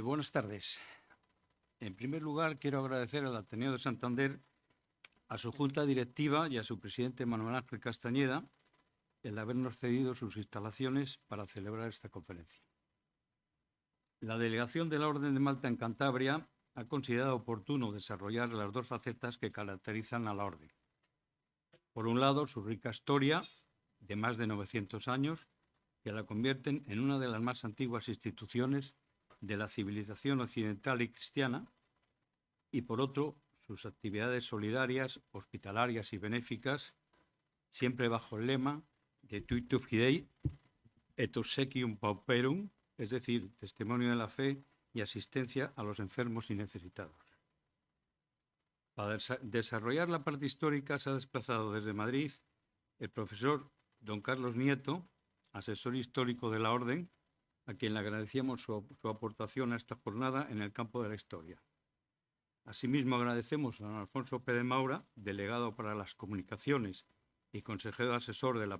Buenas tardes. En primer lugar, quiero agradecer al Ateneo de Santander, a su Junta Directiva y a su presidente Manuel Ángel Castañeda el habernos cedido sus instalaciones para celebrar esta conferencia. La delegación de la Orden de Malta en Cantabria ha considerado oportuno desarrollar las dos facetas que caracterizan a la Orden. Por un lado, su rica historia, de más de 900 años, que la convierten en una de las más antiguas instituciones de la civilización occidental y cristiana, y por otro, sus actividades solidarias, hospitalarias y benéficas, siempre bajo el lema de Tuitu Fidei et obsequium pauperum, es decir, testimonio de la fe y asistencia a los enfermos y necesitados. Para desarrollar la parte histórica se ha desplazado desde Madrid el profesor don Carlos Nieto, asesor histórico de la Orden, a quien le agradecemos su aportación a esta jornada en el campo de la historia. Asimismo, agradecemos a don Alfonso Pérez Maura, delegado para las comunicaciones y consejero asesor de la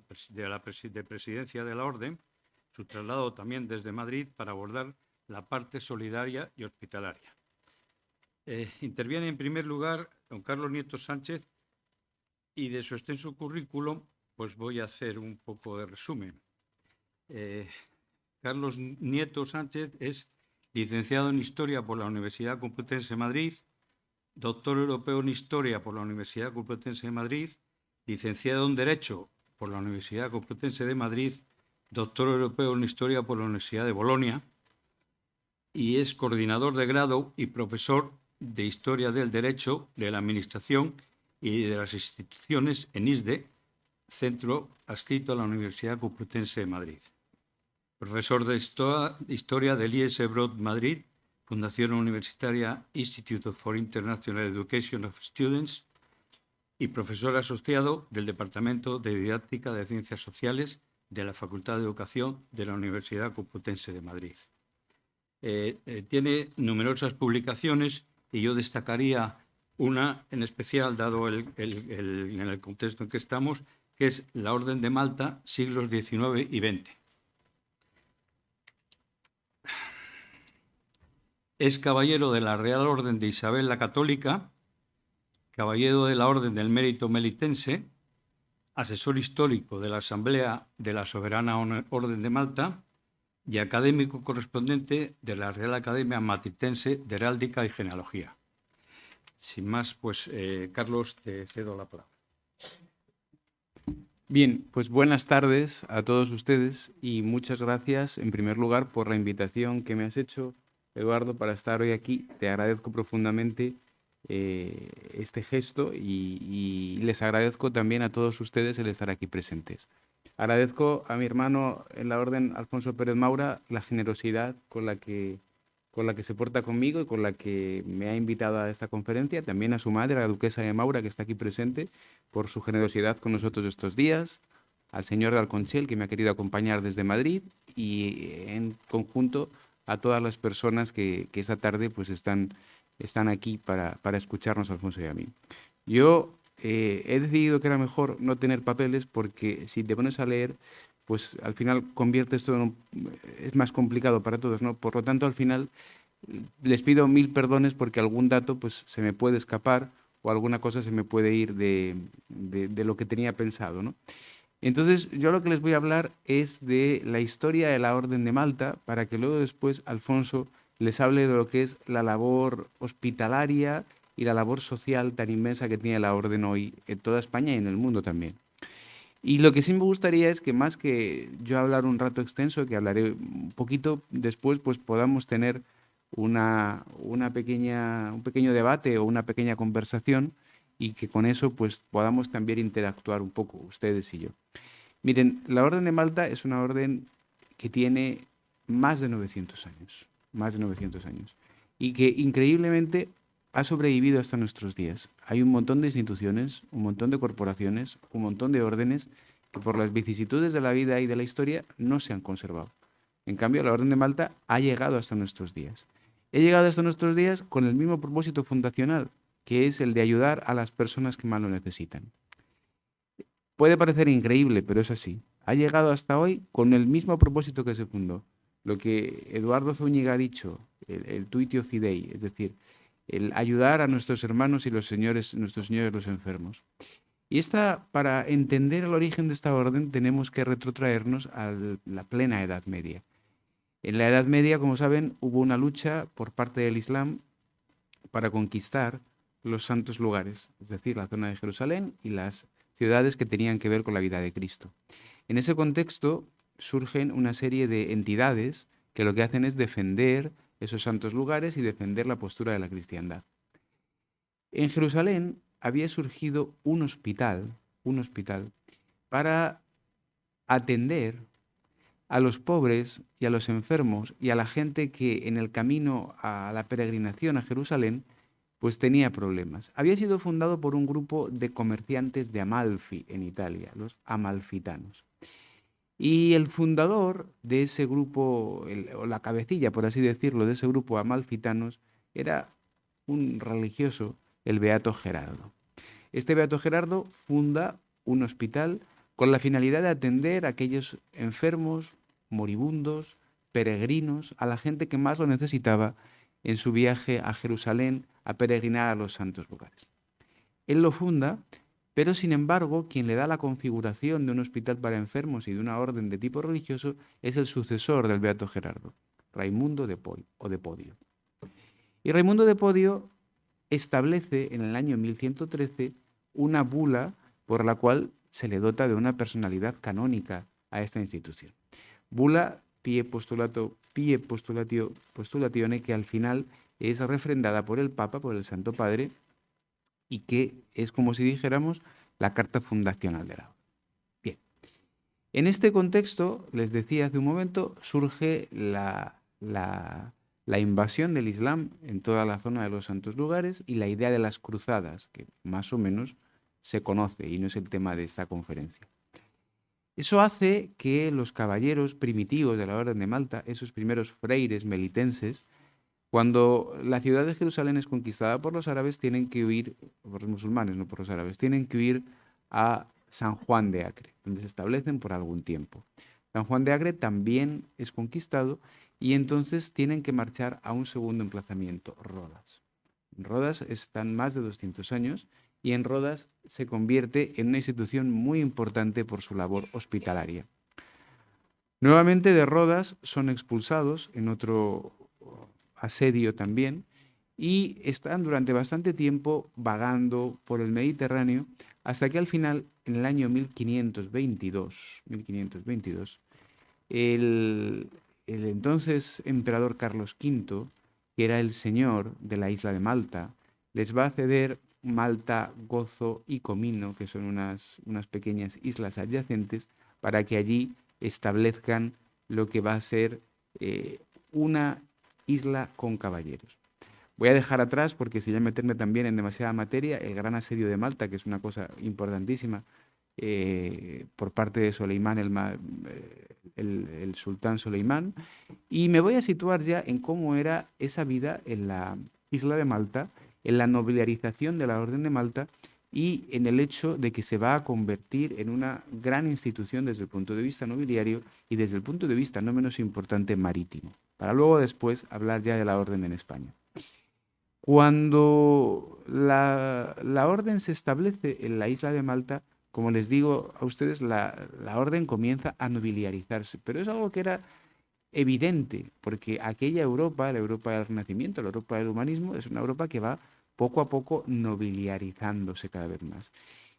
Presidencia de la Orden, su traslado también desde Madrid para abordar la parte solidaria y hospitalaria. Interviene en primer lugar don Carlos Nieto Sánchez, y de su extenso currículum pues voy a hacer un poco de resumen. Carlos Nieto Sánchez es licenciado en Historia por la Universidad Complutense de Madrid, doctor europeo en Historia por la Universidad Complutense de Madrid, licenciado en Derecho por la Universidad Complutense de Madrid, doctor europeo en Historia por la Universidad de Bolonia, y es coordinador de grado y profesor de Historia del Derecho, de la Administración y de las Instituciones en ISDE, centro adscrito a la Universidad Complutense de Madrid. Profesor de Historia del IES Broad Madrid, Fundación Universitaria Institute for International Education of Students, y profesor asociado del Departamento de Didáctica de Ciencias Sociales de la Facultad de Educación de la Universidad Complutense de Madrid. Tiene numerosas publicaciones y yo destacaría una en especial, dado en el contexto en que estamos, que es La Orden de Malta, siglos XIX y XX. Es caballero de la Real Orden de Isabel la Católica, caballero de la Orden del Mérito Melitense, asesor histórico de la Asamblea de la Soberana Orden de Malta y académico correspondiente de la Real Academia Maltitense de Heráldica y Genealogía. Sin más, pues, Carlos, te cedo la palabra. Bien, pues buenas tardes a todos ustedes y muchas gracias, en primer lugar, por la invitación que me has hecho, Eduardo, para estar hoy aquí. Te agradezco profundamente este gesto y les agradezco también a todos ustedes el estar aquí presentes. Agradezco a mi hermano en la Orden, Alfonso Pérez Maura, la generosidad con la que se porta conmigo y con la que me ha invitado a esta conferencia. También a su madre, la duquesa de Maura, que está aquí presente, por su generosidad con nosotros estos días. Al señor de Alconchel, que me ha querido acompañar desde Madrid, y en conjunto a todas las personas que esta tarde pues están aquí para escucharnos, Alfonso y a mí. Yo he decidido que era mejor no tener papeles, porque si te pones a leer, pues al final conviertes todo es más complicado para todos, ¿no? Por lo tanto, al final les pido mil perdones porque algún dato pues se me puede escapar o alguna cosa se me puede ir de lo que tenía pensado, ¿no? Entonces, yo lo que les voy a hablar es de la historia de la Orden de Malta, para que luego después Alfonso les hable de lo que es la labor hospitalaria y la labor social tan inmensa que tiene la Orden hoy en toda España y en el mundo también. Y lo que sí me gustaría es que, más que yo hablar un rato extenso, que hablaré un poquito después, pues podamos tener un pequeño debate o una pequeña conversación, y que con eso pues podamos también interactuar un poco ustedes y yo. Miren, la Orden de Malta es una orden que tiene más de 900 años, y que increíblemente ha sobrevivido hasta nuestros días. Hay un montón de instituciones, un montón de corporaciones, un montón de órdenes que por las vicisitudes de la vida y de la historia no se han conservado. En cambio, la Orden de Malta ha llegado hasta nuestros días. Ha llegado hasta nuestros días con el mismo propósito fundacional, que es el de ayudar a las personas que más lo necesitan. Puede parecer increíble, pero es así. Ha llegado hasta hoy con el mismo propósito que se fundó. lo que Eduardo Zúñiga ha dicho, el tuitio fidei, es decir, el ayudar a nuestros hermanos y nuestros señores los enfermos. Y para entender el origen de esta orden tenemos que retrotraernos a la plena Edad Media. En la Edad Media, como saben, hubo una lucha por parte del Islam para conquistar los santos lugares, es decir, la zona de Jerusalén y las ciudades que tenían que ver con la vida de Cristo. En ese contexto surgen una serie de entidades que lo que hacen es defender esos santos lugares y defender la postura de la cristiandad. En Jerusalén había surgido un hospital para atender a los pobres y a los enfermos y a la gente que en el camino a la peregrinación a Jerusalén pues tenía problemas. Había sido fundado por un grupo de comerciantes de Amalfi en Italia, los amalfitanos. Y el fundador de ese grupo, o la cabecilla, por así decirlo, de ese grupo amalfitanos, era un religioso, el Beato Gerardo. Este Beato Gerardo funda un hospital con la finalidad de atender a aquellos enfermos, moribundos, peregrinos, a la gente que más lo necesitaba en su viaje a Jerusalén a peregrinar a los santos lugares. Él lo funda, pero sin embargo, quien le da la configuración de un hospital para enfermos y de una orden de tipo religioso es el sucesor del Beato Gerardo, Raimundo de Podio. Y Raimundo de Podio establece en el año 1113 una bula por la cual se le dota de una personalidad canónica a esta institución. Bula Pie Postulatione, que al final es refrendada por el Papa, por el Santo Padre, y que es como si dijéramos la carta fundacional de la orden. Bien, en este contexto, les decía hace un momento, surge la invasión del Islam en toda la zona de los santos lugares y la idea de las cruzadas, que más o menos se conoce y no es el tema de esta conferencia. Eso hace que los caballeros primitivos de la Orden de Malta, esos primeros freires melitenses, cuando la ciudad de Jerusalén es conquistada por los árabes, tienen que huir, por los musulmanes, no por los árabes, tienen que huir a San Juan de Acre, donde se establecen por algún tiempo. San Juan de Acre también es conquistado y entonces tienen que marchar a un segundo emplazamiento, Rodas. En Rodas están más de 200 años y en Rodas se convierte en una institución muy importante por su labor hospitalaria. Nuevamente de Rodas son expulsados en otro asedio también y están durante bastante tiempo vagando por el Mediterráneo hasta que al final, en el año 1522 el entonces emperador Carlos V, que era el señor de la isla de Malta, les va a ceder Malta, Gozo y Comino, que son unas pequeñas islas adyacentes, para que allí establezcan lo que va a ser una isla con caballeros. Voy a dejar atrás, porque si ya meterme también en demasiada materia, el gran asedio de Malta, que es una cosa importantísima, por parte de Soleimán, el sultán Soleimán, y me voy a situar ya en cómo era esa vida en la isla de Malta, en la nobiliarización de la Orden de Malta y en el hecho de que se va a convertir en una gran institución desde el punto de vista nobiliario y desde el punto de vista no menos importante marítimo, para luego después hablar ya de la Orden en España. Cuando la Orden se establece en la isla de Malta, como les digo a ustedes, la Orden comienza a nobiliarizarse, pero es algo que era evidente, porque aquella Europa, la Europa del Renacimiento, la Europa del humanismo, es una Europa que va poco a poco nobiliarizándose cada vez más.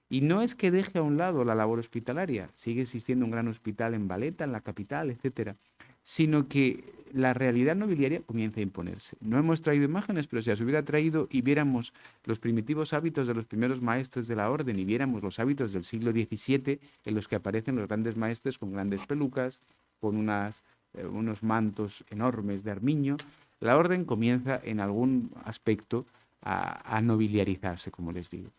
Y no es que deje a un lado la labor hospitalaria, sigue existiendo un gran hospital en Valeta, en la capital, etcétera, sino que la realidad nobiliaria comienza a imponerse. No hemos traído imágenes, pero si las hubiera traído y viéramos los primitivos hábitos de los primeros maestres de la orden y viéramos los hábitos del siglo XVII, en los que aparecen los grandes maestres con grandes pelucas, con unos mantos enormes de armiño, la orden comienza en algún aspecto a nobiliarizarse, como les digo.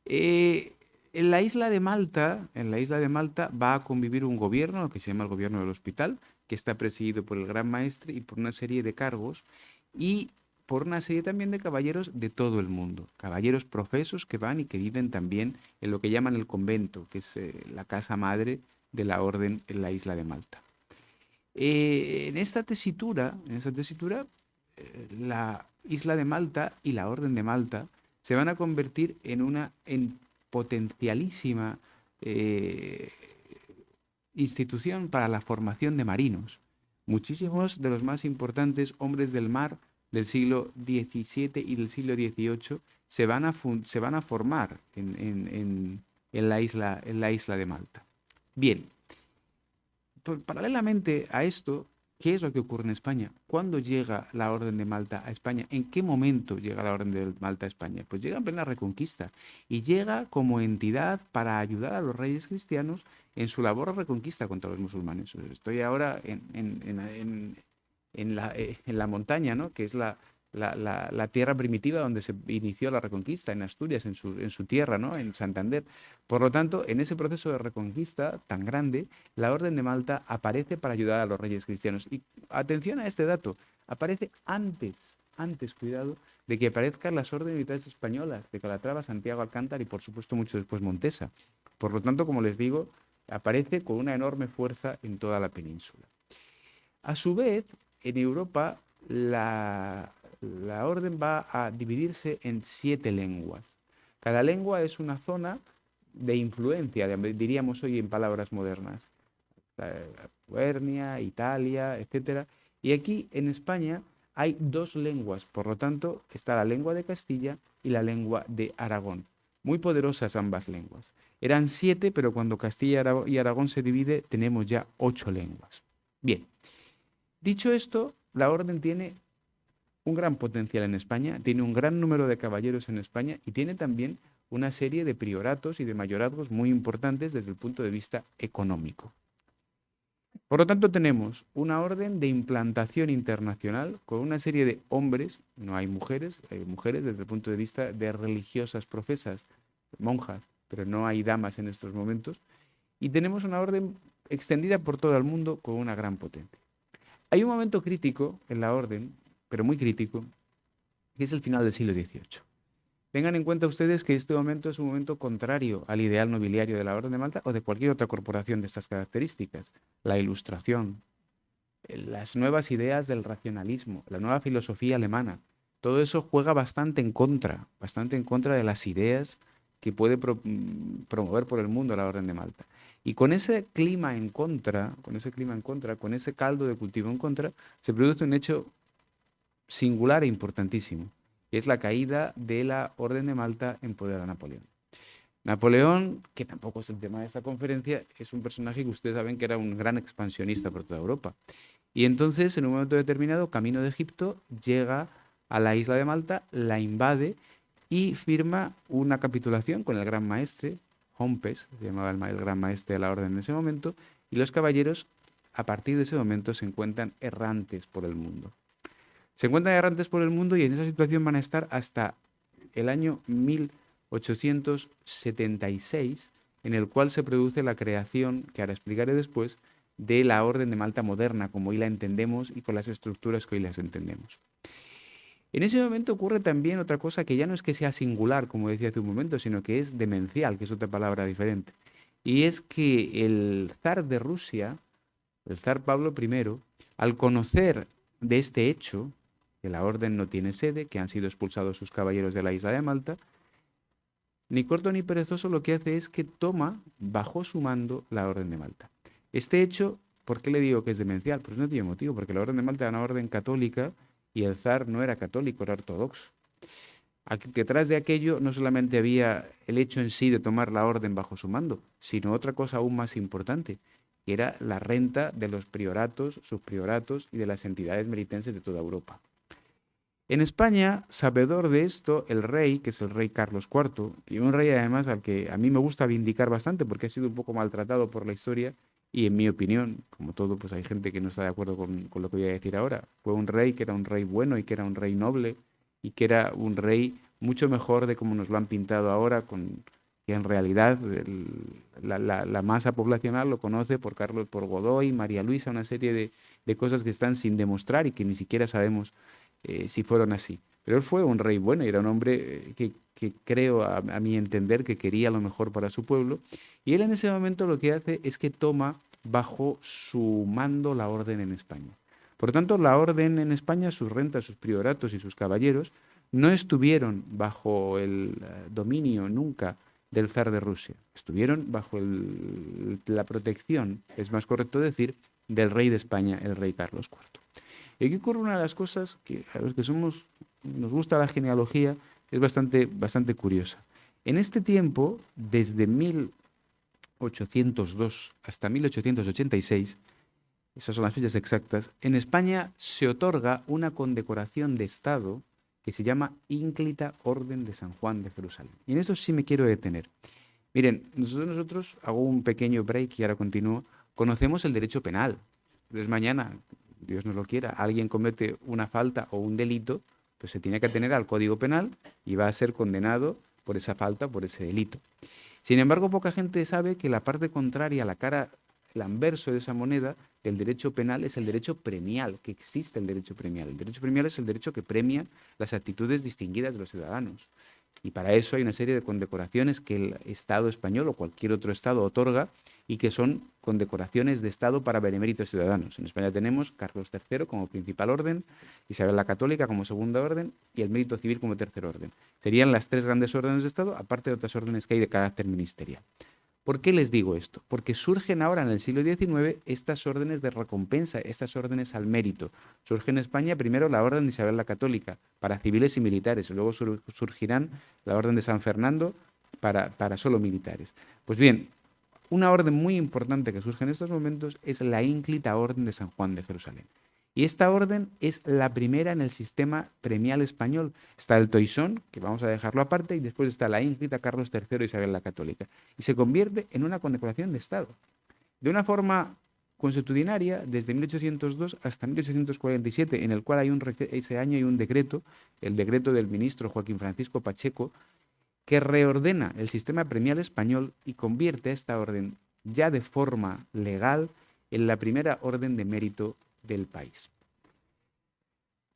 En la isla de Malta va a convivir un gobierno, que se llama el gobierno del hospital, que está presidido por el gran maestre y por una serie de cargos y por una serie también de caballeros de todo el mundo, caballeros profesos que van y que viven también en lo que llaman el convento, que es la casa madre de la orden en la isla de Malta. En esta tesitura, la isla de Malta y la Orden de Malta se van a convertir en potencialísima institución para la formación de marinos. Muchísimos de los más importantes hombres del mar del siglo XVII y del siglo XVIII se van a formar en la isla de Malta. Bien, paralelamente a esto, ¿qué es lo que ocurre en España? ¿Cuándo llega la Orden de Malta a España? ¿En qué momento llega la Orden de Malta a España? Pues llega en plena Reconquista y llega como entidad para ayudar a los reyes cristianos en su labor de reconquista contra los musulmanes. Estoy ahora en la montaña, ¿no? Que es la tierra primitiva donde se inició la reconquista, en Asturias, en su tierra, ¿no? En Santander. Por lo tanto, en ese proceso de reconquista tan grande, la Orden de Malta aparece para ayudar a los reyes cristianos. Y atención a este dato, aparece antes, cuidado, de que aparezcan las órdenes militares españolas, de Calatrava, Santiago, Alcántara y por supuesto mucho después Montesa. Por lo tanto, como les digo, aparece con una enorme fuerza en toda la península. A su vez, en Europa, la orden va a dividirse en 7 lenguas. Cada lengua es una zona de influencia, diríamos hoy en palabras modernas. Auvernia, Italia, etc. Y aquí en España hay 2 lenguas, por lo tanto está la lengua de Castilla y la lengua de Aragón. Muy poderosas ambas lenguas. Eran 7, pero cuando Castilla y Aragón se divide tenemos ya 8 lenguas. Bien, dicho esto, la orden tiene un gran potencial en España, tiene un gran número de caballeros en España y tiene también una serie de prioratos y de mayorazgos muy importantes desde el punto de vista económico. Por lo tanto, tenemos una orden de implantación internacional con una serie de hombres, no hay mujeres desde el punto de vista de religiosas profesas, monjas, pero no hay damas en estos momentos, y tenemos una orden extendida por todo el mundo con una gran potencia. Hay un momento crítico en la orden, pero muy crítico, que es el final del siglo XVIII. Tengan en cuenta ustedes que este momento es un momento contrario al ideal nobiliario de la Orden de Malta o de cualquier otra corporación de estas características. La Ilustración, las nuevas ideas del racionalismo, la nueva filosofía alemana, todo eso juega bastante en contra de las ideas que puede promover por el mundo la Orden de Malta. Y con ese clima en contra, con ese caldo de cultivo en contra, se produce un hecho singular e importantísimo, que es la caída de la Orden de Malta en poder a Napoleón. Napoleón, que tampoco es el tema de esta conferencia, es un personaje que ustedes saben que era un gran expansionista por toda Europa. Y entonces, en un momento determinado, camino de Egipto, llega a la isla de Malta, la invade y firma una capitulación con el gran maestre, Hompes, se llamaba el gran maestre de la orden en ese momento, y los caballeros, a partir de ese momento, se encuentran errantes por el mundo. Se encuentran errantes por el mundo y en esa situación van a estar hasta el año 1876, en el cual se produce la creación, que ahora explicaré después, de la Orden de Malta moderna, como hoy la entendemos y con las estructuras que hoy las entendemos. En ese momento ocurre también otra cosa que ya no es que sea singular, como decía hace un momento, sino que es demencial, que es otra palabra diferente. Y es que el zar de Rusia, el zar Pablo I, al conocer de este hecho, que la orden no tiene sede, que han sido expulsados sus caballeros de la isla de Malta, ni corto ni perezoso lo que hace es que toma bajo su mando la Orden de Malta. Este hecho, ¿por qué le digo que es demencial? Pues no tiene motivo, porque la Orden de Malta era una orden católica y el zar no era católico, era ortodoxo. Detrás de aquello no solamente había el hecho en sí de tomar la orden bajo su mando, sino otra cosa aún más importante, que era la renta de los prioratos, subprioratos y de las entidades meritenses de toda Europa. En España, sabedor de esto, el rey, que es el rey Carlos IV, y un rey además al que a mí me gusta vindicar bastante porque ha sido un poco maltratado por la historia, y en mi opinión, como todo, pues hay gente que no está de acuerdo con lo que voy a decir ahora, fue un rey que era un rey bueno y que era un rey noble y que era un rey mucho mejor de como nos lo han pintado ahora, que en realidad la masa poblacional lo conoce por Godoy, María Luisa, una serie de cosas que están sin demostrar y que ni siquiera sabemos si fueron así. Pero él fue un rey bueno y era un hombre que creo, a mi entender, que quería lo mejor para su pueblo. Y él en ese momento lo que hace es que toma bajo su mando la orden en España. Por lo tanto, la orden en España, sus rentas, sus prioratos y sus caballeros no estuvieron bajo el dominio nunca del zar de Rusia, estuvieron bajo la protección, es más correcto decir, del rey de España, el rey Carlos IV. Y aquí ocurre una de las cosas que a los que nos gusta la genealogía, es bastante curiosa. En este tiempo, desde 1802 hasta 1886, esas son las fechas exactas, en España se otorga una condecoración de Estado que se llama Ínclita Orden de San Juan de Jerusalén. Y en esto sí me quiero detener. Miren, nosotros hago un pequeño break y ahora continúo, conocemos el derecho penal. Entonces mañana, Dios no lo quiera, alguien comete una falta o un delito, pues se tiene que atener al Código Penal y va a ser condenado por esa falta, por ese delito. Sin embargo, poca gente sabe que la parte contraria, la cara, el anverso de esa moneda del derecho penal es el derecho premial, que existe el derecho premial. El derecho premial es el derecho que premia las actitudes distinguidas de los ciudadanos. Y para eso hay una serie de condecoraciones que el Estado español o cualquier otro Estado otorga y que son condecoraciones de Estado para beneméritos ciudadanos. En España tenemos Carlos III como principal orden, Isabel la Católica como segunda orden y el Mérito Civil como tercer orden. Serían las tres grandes órdenes de Estado, aparte de otras órdenes que hay de carácter ministerial. ¿Por qué les digo esto? Porque surgen ahora en el siglo XIX estas órdenes de recompensa, estas órdenes al mérito. Surge en España primero la Orden de Isabel la Católica para civiles y militares, y luego surgirán la Orden de San Fernando para solo militares. Pues bien, una orden muy importante que surge en estos momentos es la Ínclita Orden de San Juan de Jerusalén. Y esta orden es la primera en el sistema premial español. Está el Toisón, que vamos a dejarlo aparte, y después está la Ínclita Carlos III y Isabel la Católica. Y se convierte en una condecoración de Estado. De una forma consuetudinaria, desde 1802 hasta 1847, en el cual ese año hay un decreto, el decreto del ministro Joaquín Francisco Pacheco, que reordena el sistema premial español y convierte a esta orden ya de forma legal en la primera orden de mérito del país.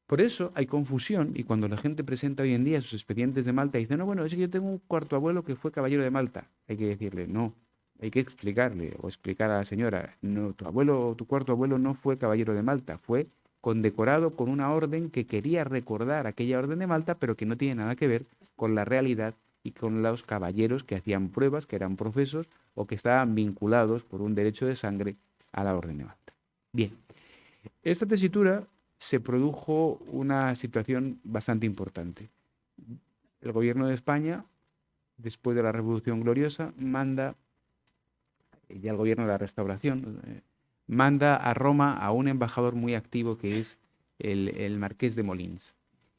Por eso hay confusión y cuando la gente presenta hoy en día sus expedientes de Malta y dice, no, bueno, es que yo tengo un cuarto abuelo que fue caballero de Malta, hay que decirle, no, hay que explicarle o explicar a la señora, no, tu cuarto abuelo no fue caballero de Malta, fue condecorado con una orden que quería recordar aquella orden de Malta, pero que no tiene nada que ver con la realidad y con los caballeros que hacían pruebas, que eran profesos o que estaban vinculados por un derecho de sangre a la orden de Malta. Bien, esta tesitura se produjo una situación bastante importante. El gobierno de España, después de la Revolución Gloriosa, manda, ya el gobierno de la Restauración, manda a Roma a un embajador muy activo que es el Marqués de Molins.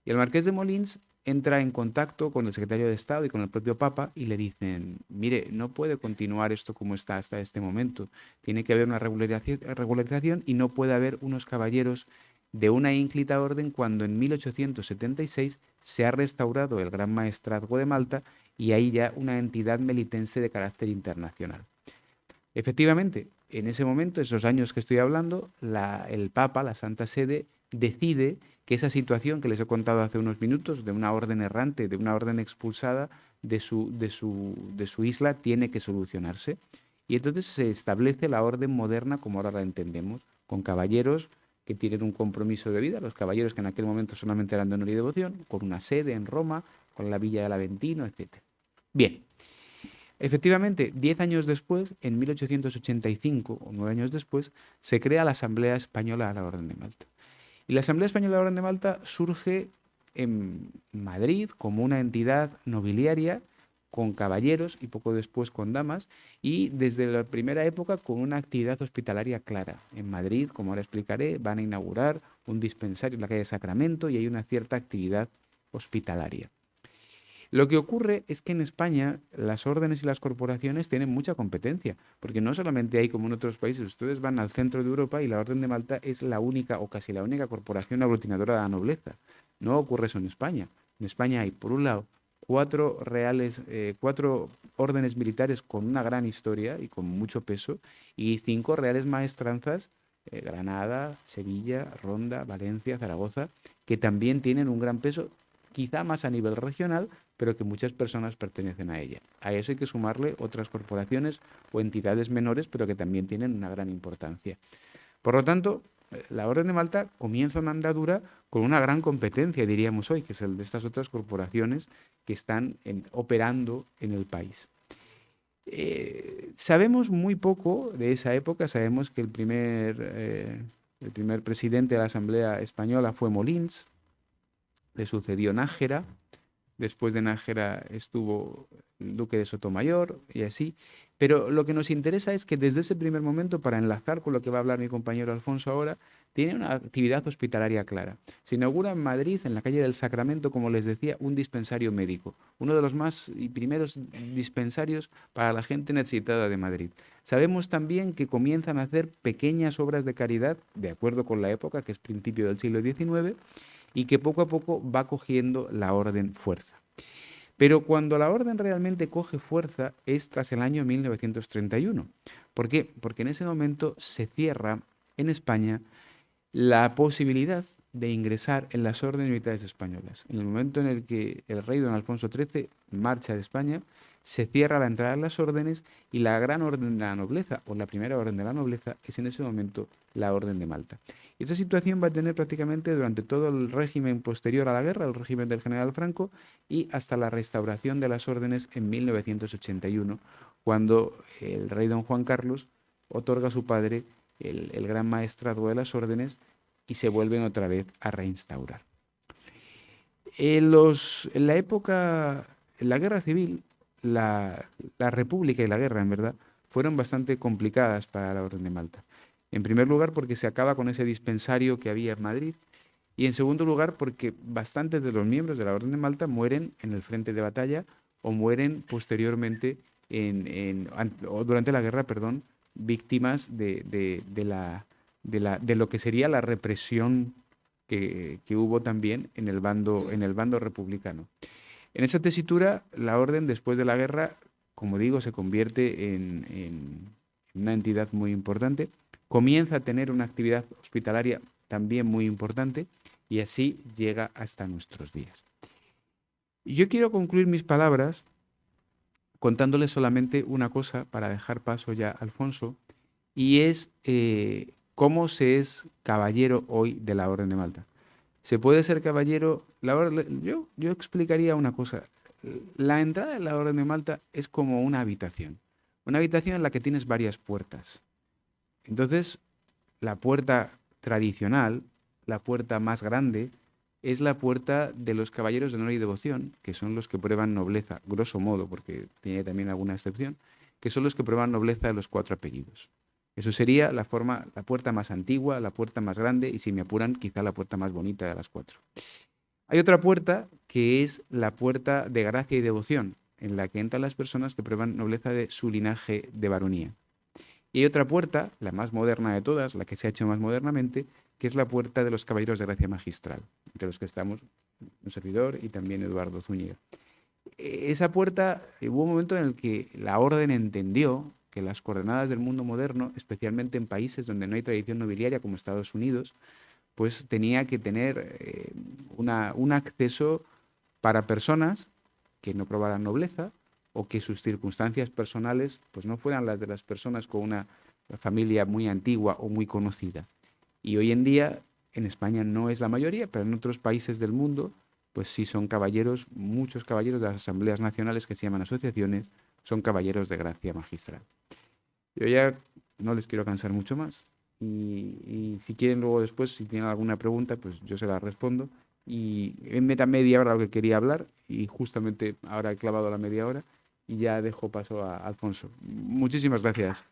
Y el Marqués de Molins entra en contacto con el secretario de Estado y con el propio Papa y le dicen, mire, no puede continuar esto como está hasta este momento, tiene que haber una regularización y no puede haber unos caballeros de una ínclita orden cuando en 1876 se ha restaurado el Gran Maestrazgo de Malta y hay ya una entidad melitense de carácter internacional. Efectivamente, en ese momento, esos años que estoy hablando, el Papa, la Santa Sede, decide que esa situación que les he contado hace unos minutos, de una orden errante, de una orden expulsada de su isla, tiene que solucionarse. Y entonces se establece la orden moderna como ahora la entendemos, con caballeros que tienen un compromiso de vida, los caballeros que en aquel momento solamente eran de honor y devoción, con una sede en Roma, con la Villa del Aventino, etc. Bien. Efectivamente, 10 años después, en 1885, o 9 años después, se crea la Asamblea Española de la Orden de Malta. Y la Asamblea Española de la Orden de Malta surge en Madrid como una entidad nobiliaria con caballeros y poco después con damas y desde la primera época con una actividad hospitalaria clara. En Madrid, como ahora explicaré, van a inaugurar un dispensario en la calle Sacramento y hay una cierta actividad hospitalaria. Lo que ocurre es que en España las órdenes y las corporaciones tienen mucha competencia, porque no solamente hay como en otros países, ustedes van al centro de Europa y la Orden de Malta es la única o casi la única corporación aglutinadora de la nobleza. No ocurre eso en España. En España hay, por un lado, cuatro órdenes militares con una gran historia y con mucho peso, y 5 reales maestranzas, Granada, Sevilla, Ronda, Valencia, Zaragoza, que también tienen un gran peso quizá más a nivel regional, pero que muchas personas pertenecen a ella. A eso hay que sumarle otras corporaciones o entidades menores, pero que también tienen una gran importancia. Por lo tanto, la Orden de Malta comienza una andadura con una gran competencia, diríamos hoy, que es el de estas otras corporaciones que están operando en el país. Sabemos muy poco de esa época. Sabemos que el primer presidente de la Asamblea Española fue Molins, le sucedió Nájera, después de Nájera estuvo el duque de Sotomayor y así. Pero lo que nos interesa es que desde ese primer momento, para enlazar con lo que va a hablar mi compañero Alfonso ahora, tiene una actividad hospitalaria clara. Se inaugura en Madrid, en la calle del Sacramento, como les decía, un dispensario médico, uno de los más y primeros dispensarios para la gente necesitada de Madrid. Sabemos también que comienzan a hacer pequeñas obras de caridad, de acuerdo con la época, que es principio del siglo XIX, y que poco a poco va cogiendo la orden fuerza. Pero cuando la orden realmente coge fuerza es tras el año 1931. ¿Por qué? Porque en ese momento se cierra en España la posibilidad de ingresar en las órdenes militares españolas. En el momento en el que el rey don Alfonso XIII marcha de España, se cierra la entrada en las órdenes y la gran orden de la nobleza, o la primera orden de la nobleza, es en ese momento la Orden de Malta. Y esta situación va a tener prácticamente durante todo el régimen posterior a la guerra, el régimen del general Franco, y hasta la restauración de las órdenes en 1981, cuando el rey don Juan Carlos otorga a su padre el gran maestrado de las órdenes y se vuelven otra vez a reinstaurar. En la época, en la guerra civil, la república y la guerra, en verdad, fueron bastante complicadas para la Orden de Malta. En primer lugar, porque se acaba con ese dispensario que había en Madrid, y en segundo lugar, porque bastantes de los miembros de la Orden de Malta mueren en el frente de batalla o mueren posteriormente o durante la guerra, perdón, víctimas de lo que sería la represión que hubo también en el bando republicano. En esa tesitura, la orden, después de la guerra, como digo, se convierte en una entidad muy importante, comienza a tener una actividad hospitalaria también muy importante y así llega hasta nuestros días. Y yo quiero concluir mis palabras contándoles solamente una cosa para dejar paso ya a Alfonso, y es cómo se es caballero hoy de la Orden de Malta. Se puede ser caballero. Yo explicaría una cosa. La entrada de la Orden de Malta es como una habitación en la que tienes varias puertas. Entonces, la puerta tradicional, la puerta más grande, es la puerta de los caballeros de honor y devoción, que son los que prueban nobleza, grosso modo, porque tiene también alguna excepción, que son los que prueban nobleza de los 4 apellidos. Eso sería la puerta más antigua, la puerta más grande y, si me apuran, quizá la puerta más bonita de las 4. Hay otra puerta que es la puerta de gracia y devoción, en la que entran las personas que prueban nobleza de su linaje de baronía. Y hay otra puerta, la más moderna de todas, la que se ha hecho más modernamente, que es la puerta de los caballeros de gracia magistral, entre los que estamos un servidor y también Eduardo Zúñiga. Esa puerta, hubo un momento en el que la orden entendió que las coordenadas del mundo moderno, especialmente en países donde no hay tradición nobiliaria como Estados Unidos, pues tenía que tener un acceso para personas que no probaran nobleza o que sus circunstancias personales pues no fueran las de las personas con una familia muy antigua o muy conocida. Y hoy en día en España no es la mayoría, pero en otros países del mundo pues sí son caballeros, muchos caballeros de las asambleas nacionales, que se llaman asociaciones, son caballeros de gracia magistral. Yo ya no les quiero cansar mucho más y si quieren luego después, si tienen alguna pregunta, pues yo se la respondo. Y en media hora lo que quería hablar, y justamente ahora he clavado la media hora y ya dejo paso a Alfonso. Muchísimas gracias.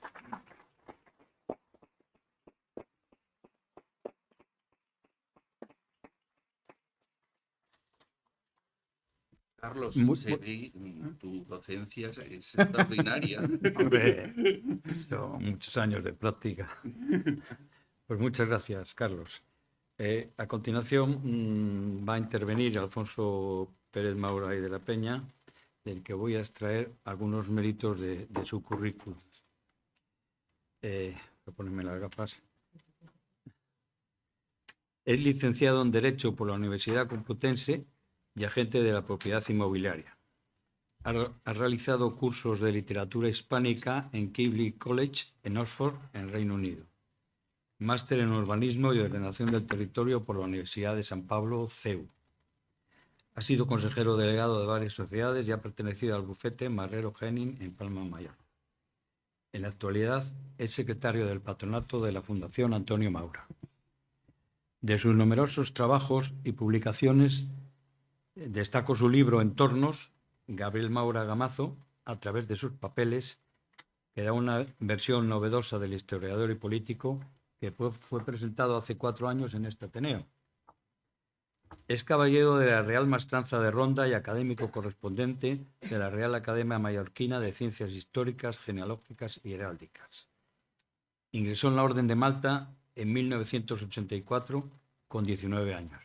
Carlos, tu docencia es extraordinaria. Hombre, son muchos años de práctica. Pues muchas gracias, Carlos. A continuación va a intervenir Alfonso Pérez Maura y de la Peña, del que voy a extraer algunos méritos de su currículum. Voy a ponerme las gafas. Es licenciado en Derecho por la Universidad Complutense, y agente de la propiedad inmobiliaria. Ha realizado cursos de literatura hispánica en Keighley College, en Oxford, en Reino Unido. Máster en urbanismo y ordenación del territorio por la Universidad de San Pablo, CEU. Ha sido consejero delegado de varias sociedades y ha pertenecido al bufete Marrero Henning en Palma de Mallorca. En la actualidad es secretario del patronato de la Fundación Antonio Maura. De sus numerosos trabajos y publicaciones destaco su libro Entornos, Gabriel Maura Gamazo, a través de sus papeles, que da una versión novedosa del historiador y político que fue presentado hace 4 años en este Ateneo. Es caballero de la Real Maestranza de Ronda y académico correspondiente de la Real Academia Mallorquina de Ciencias Históricas, Genealógicas y Heráldicas. Ingresó en la Orden de Malta en 1984 con 19 años.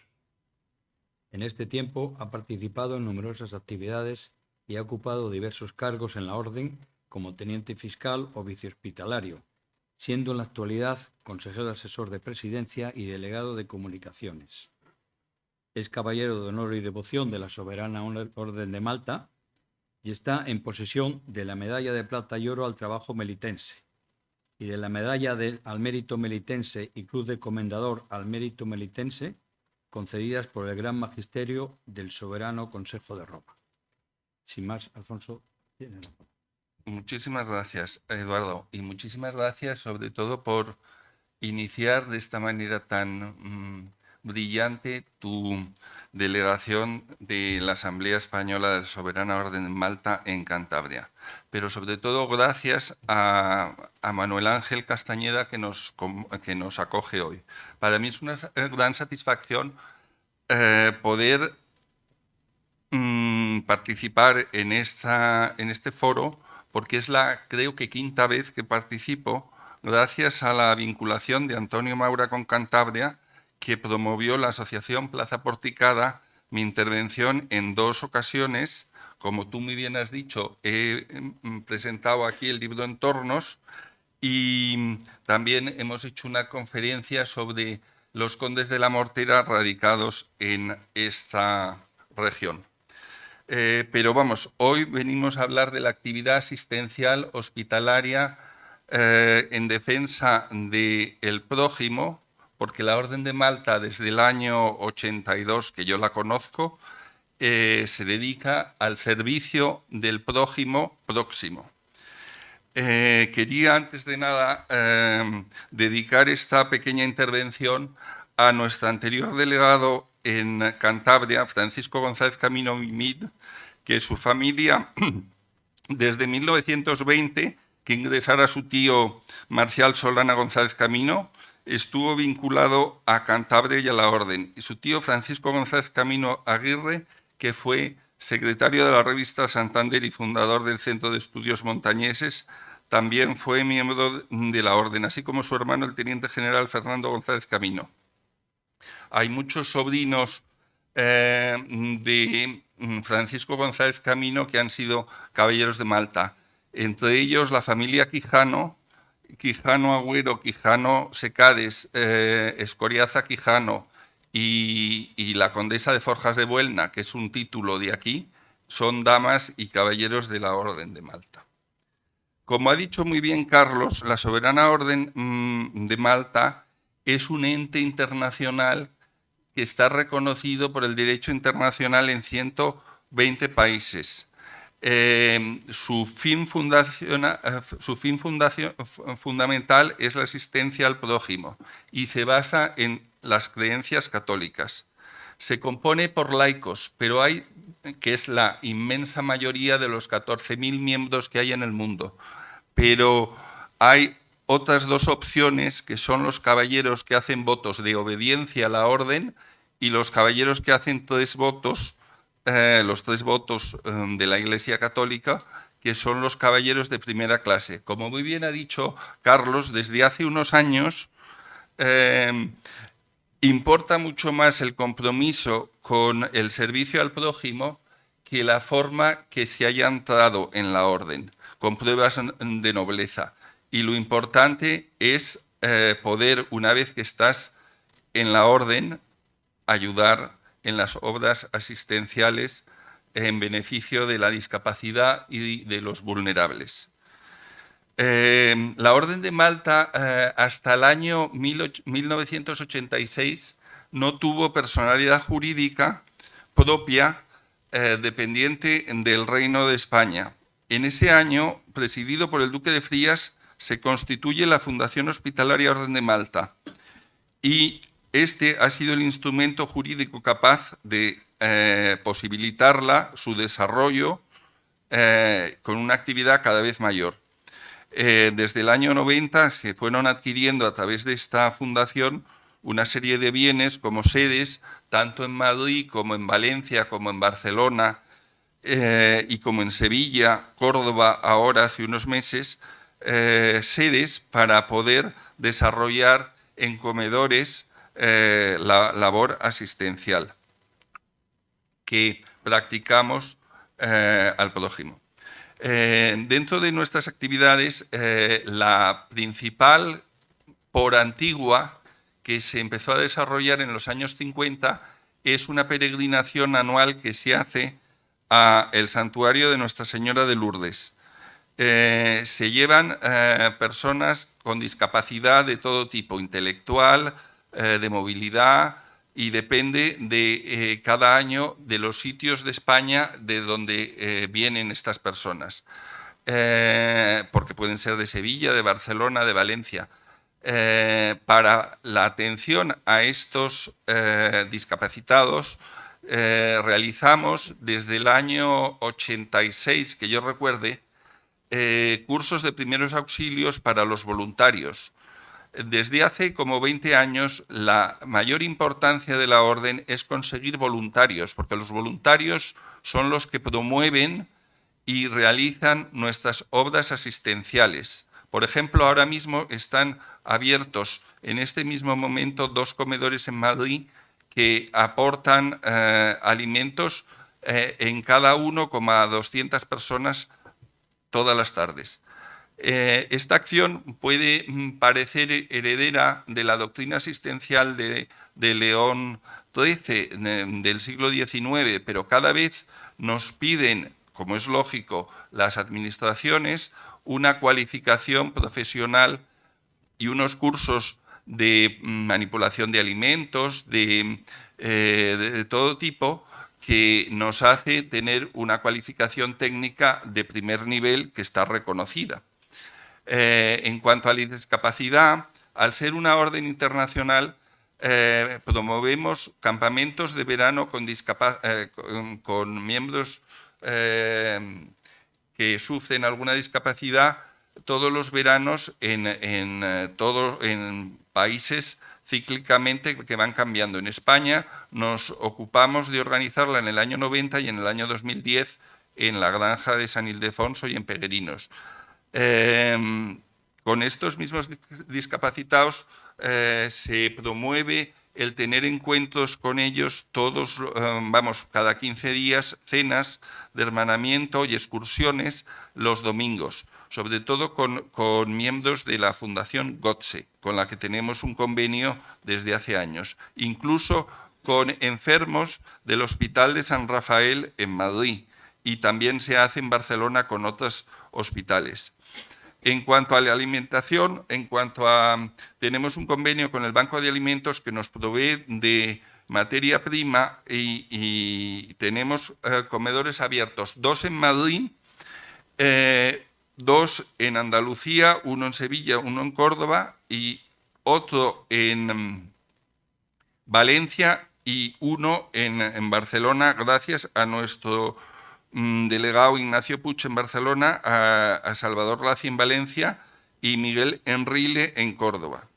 En este tiempo ha participado en numerosas actividades y ha ocupado diversos cargos en la Orden como teniente fiscal o vicehospitalario, siendo en la actualidad consejero asesor de Presidencia y delegado de Comunicaciones. Es caballero de honor y devoción de la Soberana Orden de Malta y está en posesión de la Medalla de Plata y Oro al Trabajo Melitense y de la Medalla al Mérito Melitense y Cruz de Comendador al Mérito Melitense, concedidas por el Gran Magisterio del Soberano Consejo de Roma. Sin más, Alfonso, tiene la palabra. Muchísimas gracias, Eduardo, y muchísimas gracias sobre todo por iniciar de esta manera tan brillante tu delegación de la Asamblea Española de la Soberana Orden de Malta en Cantabria. Pero sobre todo gracias a Manuel Ángel Castañeda que nos acoge hoy. Para mí es una gran satisfacción poder participar en este foro, porque es creo que 5ª vez que participo, gracias a la vinculación de Antonio Maura con Cantabria, que promovió la Asociación Plaza Porticada, mi intervención en 2 ocasiones. Como tú muy bien has dicho, he presentado aquí el libro Entornos y también hemos hecho una conferencia sobre los condes de la Mortera radicados en esta región. Pero vamos, hoy venimos a hablar de la actividad asistencial hospitalaria en defensa del prójimo, porque la Orden de Malta desde el año 82, que yo la conozco, se dedica al servicio del prójimo próximo. Quería antes de nada dedicar esta pequeña intervención a nuestro anterior delegado en Cantabria, Francisco González Camino Mimid, que su familia, desde 1920, que ingresara su tío Marcial Solana González Camino, estuvo vinculado a Cantabria y a la Orden. Y su tío Francisco González Camino Aguirre, que fue secretario de la revista Santander y fundador del Centro de Estudios Montañeses, también fue miembro de la Orden, así como su hermano, el teniente general Fernando González Camino. Hay muchos sobrinos de Francisco González Camino que han sido caballeros de Malta, entre ellos la familia Quijano, Quijano Agüero, Quijano Secades, Escoriaza Quijano y la condesa de Forjas de Buelna, que es un título de aquí, son damas y caballeros de la Orden de Malta. Como ha dicho muy bien Carlos, la Soberana Orden de Malta es un ente internacional que está reconocido por el derecho internacional en 120 países. Su fin fundamental es la asistencia al prójimo y se basa en las creencias católicas. Se compone por laicos, pero hay, que es la inmensa mayoría de los 14.000 miembros que hay en el mundo, pero hay otras 2 opciones, que son los caballeros que hacen votos de obediencia a la orden y los caballeros que hacen 3 votos, los 3 votos de la Iglesia Católica, que son los caballeros de primera clase. Como muy bien ha dicho Carlos, desde hace unos años importa mucho más el compromiso con el servicio al prójimo que la forma que se haya entrado en la orden, con pruebas de nobleza. Y lo importante es poder, una vez que estás en la orden, ayudar en las obras asistenciales en beneficio de la discapacidad y de los vulnerables. La Orden de Malta hasta el año 1986 no tuvo personalidad jurídica propia dependiente del Reino de España. En ese año, presidido por el Duque de Frías, se constituye la Fundación Hospitalaria Orden de Malta y este ha sido el instrumento jurídico capaz de posibilitarla, su desarrollo con una actividad cada vez mayor. Desde el año 90 se fueron adquiriendo a través de esta fundación una serie de bienes como sedes, tanto en Madrid como en Valencia, como en Barcelona y como en Sevilla, Córdoba, ahora hace unos meses, sedes para poder desarrollar en comedores la labor asistencial que practicamos al prójimo. Dentro de nuestras actividades, la principal por antigua que se empezó a desarrollar en los años 50 es una peregrinación anual que se hace al santuario de Nuestra Señora de Lourdes. Se llevan personas con discapacidad de todo tipo, intelectual, de movilidad, y depende de cada año de los sitios de España de donde vienen estas personas, porque pueden ser de Sevilla, de Barcelona, de Valencia. Para la atención a estos discapacitados, realizamos desde el año 86, que yo recuerde, cursos de primeros auxilios para los voluntarios. Desde hace como 20 años, la mayor importancia de la Orden es conseguir voluntarios, porque los voluntarios son los que promueven y realizan nuestras obras asistenciales. Por ejemplo, ahora mismo están abiertos en este mismo momento 2 comedores en Madrid que aportan alimentos en cada uno como a 200 personas todas las tardes. Esta acción puede parecer heredera de la doctrina asistencial de León XIII del siglo XIX, pero cada vez nos piden, como es lógico, las administraciones, una cualificación profesional y unos cursos de manipulación de alimentos, de todo tipo, que nos hace tener una cualificación técnica de primer nivel que está reconocida. En cuanto a la discapacidad, al ser una orden internacional, promovemos campamentos de verano con miembros que sufren alguna discapacidad todos los veranos en países cíclicamente que van cambiando. En España nos ocupamos de organizarla en el año 90 y en el año 2010 en la granja de San Ildefonso y en Peregrinos. Con estos mismos discapacitados se promueve el tener encuentros con ellos todos, cada 15 días, cenas de hermanamiento y excursiones los domingos, sobre todo con miembros de la Fundación GOTSE, con la que tenemos un convenio desde hace años, incluso con enfermos del Hospital de San Rafael en Madrid, y también se hace en Barcelona con otros hospitales. En cuanto a la alimentación, tenemos un convenio con el Banco de Alimentos que nos provee de materia prima y tenemos comedores abiertos, 2 en Madrid, 2 en Andalucía, 1 en Sevilla, 1 en Córdoba y otro en Valencia y 1 en Barcelona, gracias a nuestro delegado Ignacio Puig en Barcelona, a Salvador Laci en Valencia y Miguel Enrile en Córdoba.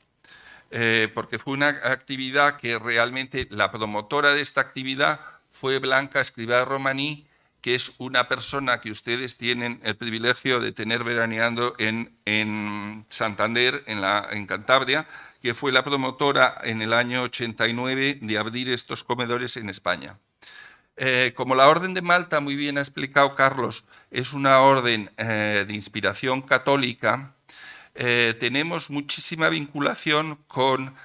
Porque fue una actividad que realmente la promotora de esta actividad fue Blanca Escrivá Romaní, que es una persona que ustedes tienen el privilegio de tener veraneando en Santander, en Cantabria, que fue la promotora en el año 89 de abrir estos comedores en España. Como la Orden de Malta, muy bien ha explicado Carlos, es una orden de inspiración católica, tenemos muchísima vinculación con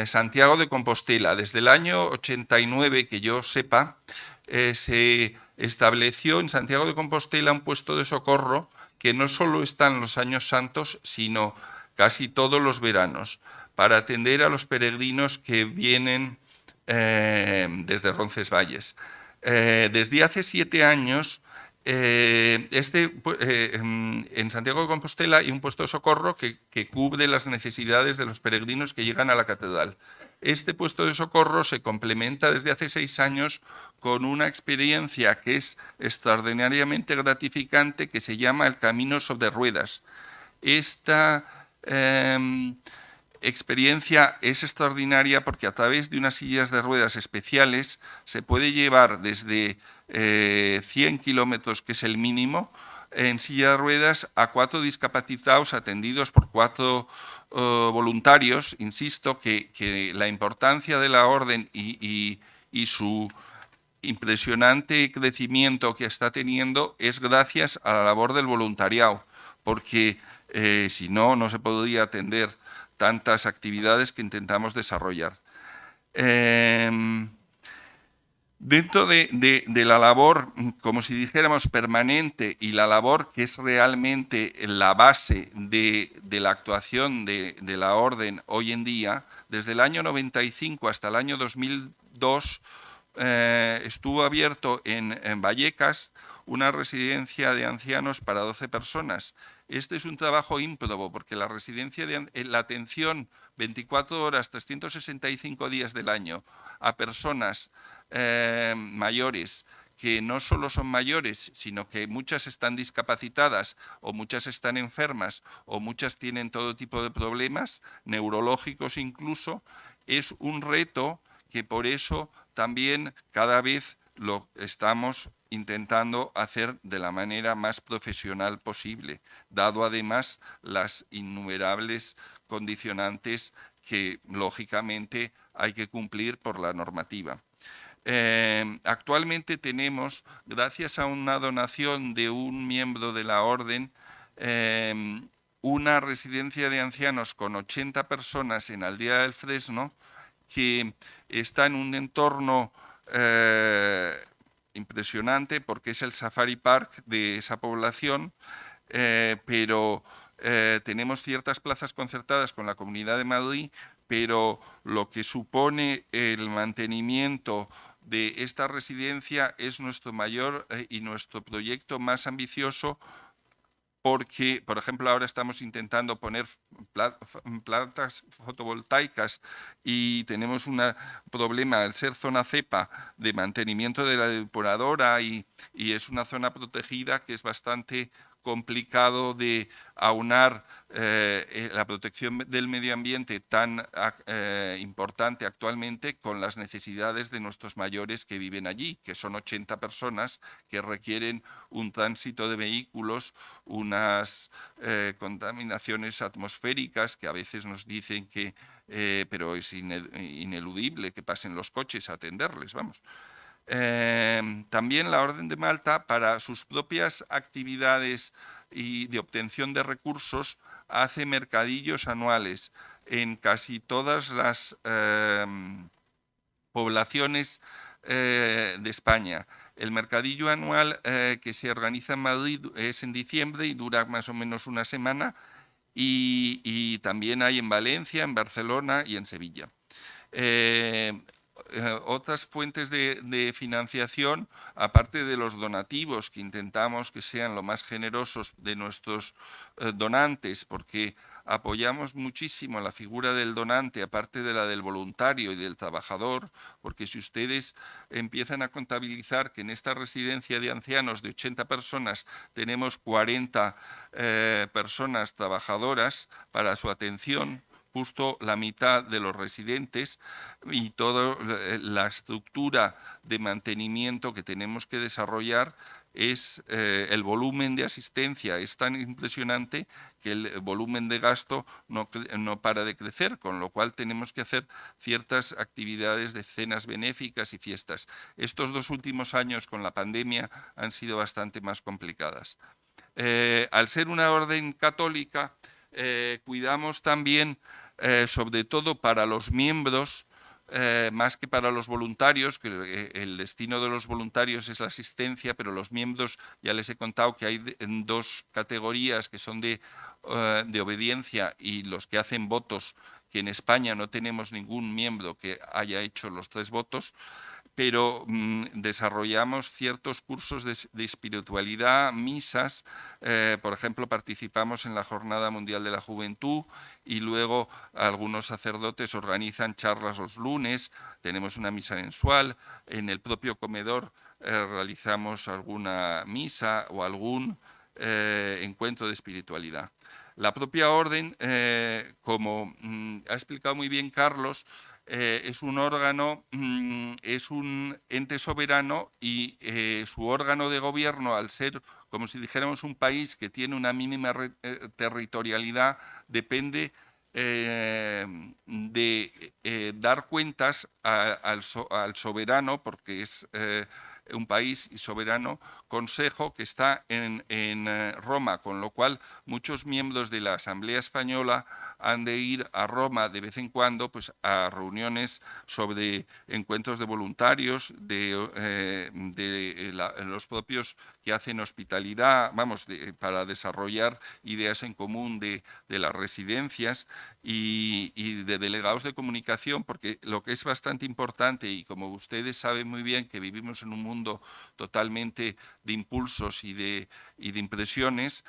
Santiago de Compostela. Desde el año 89, que yo sepa, se estableció en Santiago de Compostela un puesto de socorro que no solo está en los años santos, sino casi todos los veranos, para atender a los peregrinos que vienen desde Roncesvalles. Desde hace 7 años, en Santiago de Compostela hay un puesto de socorro que cubre las necesidades de los peregrinos que llegan a la catedral. Este puesto de socorro se complementa desde hace 6 años con una experiencia que es extraordinariamente gratificante, que se llama el Camino sobre Ruedas. Esta experiencia es extraordinaria porque a través de unas sillas de ruedas especiales se puede llevar desde 100 kilómetros, que es el mínimo, en silla de ruedas a 4 discapacitados atendidos por 4 voluntarios. Insisto que la importancia de la orden y su impresionante crecimiento que está teniendo es gracias a la labor del voluntariado, porque si no, no se podría atender tantas actividades que intentamos desarrollar. Dentro de la labor, como si dijéramos, permanente, y la labor que es realmente la base de la actuación de la Orden hoy en día, desde el año 95 hasta el año 2002, estuvo abierto en Vallecas una residencia de ancianos para 12 personas. Este es un trabajo ímprobo, porque la residencia la atención 24 horas, 365 días del año a personas mayores, que no solo son mayores, sino que muchas están discapacitadas, o muchas están enfermas, o muchas tienen todo tipo de problemas, neurológicos incluso, es un reto que por eso también cada vez lo estamos intentando hacer de la manera más profesional posible, dado además las innumerables condicionantes que lógicamente hay que cumplir por la normativa. Actualmente tenemos, gracias a una donación de un miembro de la Orden, una residencia de ancianos con 80 personas en Aldea del Fresno, que está en un entorno impresionante, porque es el Safari Park de esa población, pero tenemos ciertas plazas concertadas con la Comunidad de Madrid, pero lo que supone el mantenimiento de esta residencia es nuestro mayor y nuestro proyecto más ambicioso, porque, por ejemplo, ahora estamos intentando poner plantas fotovoltaicas y tenemos un problema, al ser zona cepa, de mantenimiento de la depuradora, y es una zona protegida que es bastante complicado de aunar la protección del medio ambiente tan importante actualmente con las necesidades de nuestros mayores que viven allí, que son 80 personas que requieren un tránsito de vehículos, unas contaminaciones atmosféricas que a veces nos dicen que, pero es ineludible que pasen los coches a atenderles, vamos. También la Orden de Malta, para sus propias actividades y de obtención de recursos, hace mercadillos anuales en casi todas las poblaciones de España. El mercadillo anual que se organiza en Madrid es en diciembre y dura más o menos una semana, y también hay en Valencia, en Barcelona y en Sevilla. Otras fuentes de financiación, aparte de los donativos, que intentamos que sean lo más generosos de nuestros donantes, porque apoyamos muchísimo la figura del donante, aparte de la del voluntario y del trabajador, porque si ustedes empiezan a contabilizar que en esta residencia de ancianos de 80 personas tenemos 40 personas trabajadoras para su atención, justo la mitad de los residentes, y toda la estructura de mantenimiento que tenemos que desarrollar, es el volumen de asistencia es tan impresionante que el volumen de gasto no para de crecer, con lo cual tenemos que hacer ciertas actividades de cenas benéficas y fiestas. Estos 2 últimos años con la pandemia han sido bastante más complicadas. Al ser una orden católica, cuidamos también sobre todo para los miembros, más que para los voluntarios, que el destino de los voluntarios es la asistencia, pero los miembros, ya les he contado que hay dos categorías que son de obediencia y los que hacen votos, que en España no tenemos ningún miembro que haya hecho los 3 votos, pero desarrollamos ciertos cursos de espiritualidad, misas, por ejemplo, participamos en la Jornada Mundial de la Juventud y luego algunos sacerdotes organizan charlas los lunes, tenemos una misa mensual, en el propio comedor realizamos alguna misa o algún encuentro de espiritualidad. La propia orden, como ha explicado muy bien Carlos, es un órgano, es un ente soberano y su órgano de gobierno, al ser como si dijéramos un país que tiene una mínima territorialidad, depende de dar cuentas al soberano, porque es un país y soberano consejo que está en Roma, con lo cual muchos miembros de la Asamblea Española han de ir a Roma de vez en cuando pues, a reuniones sobre encuentros de voluntarios, de los propios que hacen hospitalidad, vamos, para desarrollar ideas en común de las residencias y de delegados de comunicación, porque lo que es bastante importante, y como ustedes saben muy bien que vivimos en un mundo totalmente de impulsos y de impresiones,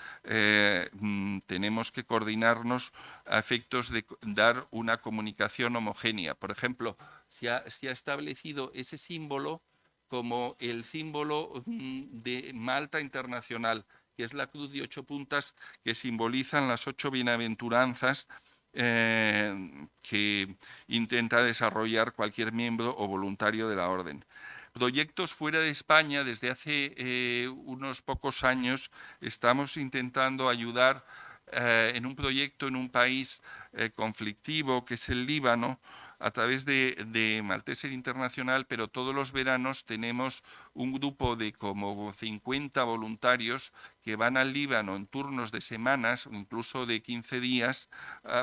tenemos que coordinarnos a efectos de dar una comunicación homogénea. Por ejemplo, se ha establecido ese símbolo como el símbolo de Malta Internacional, que es la cruz de 8 puntas que simbolizan las 8 bienaventuranzas que intenta desarrollar cualquier miembro o voluntario de la orden. Proyectos fuera de España, desde hace unos pocos años estamos intentando ayudar en un proyecto en un país conflictivo que es el Líbano, a través de Malteser Internacional, pero todos los veranos tenemos un grupo de como 50 voluntarios que van al Líbano en turnos de semanas, incluso de 15 días,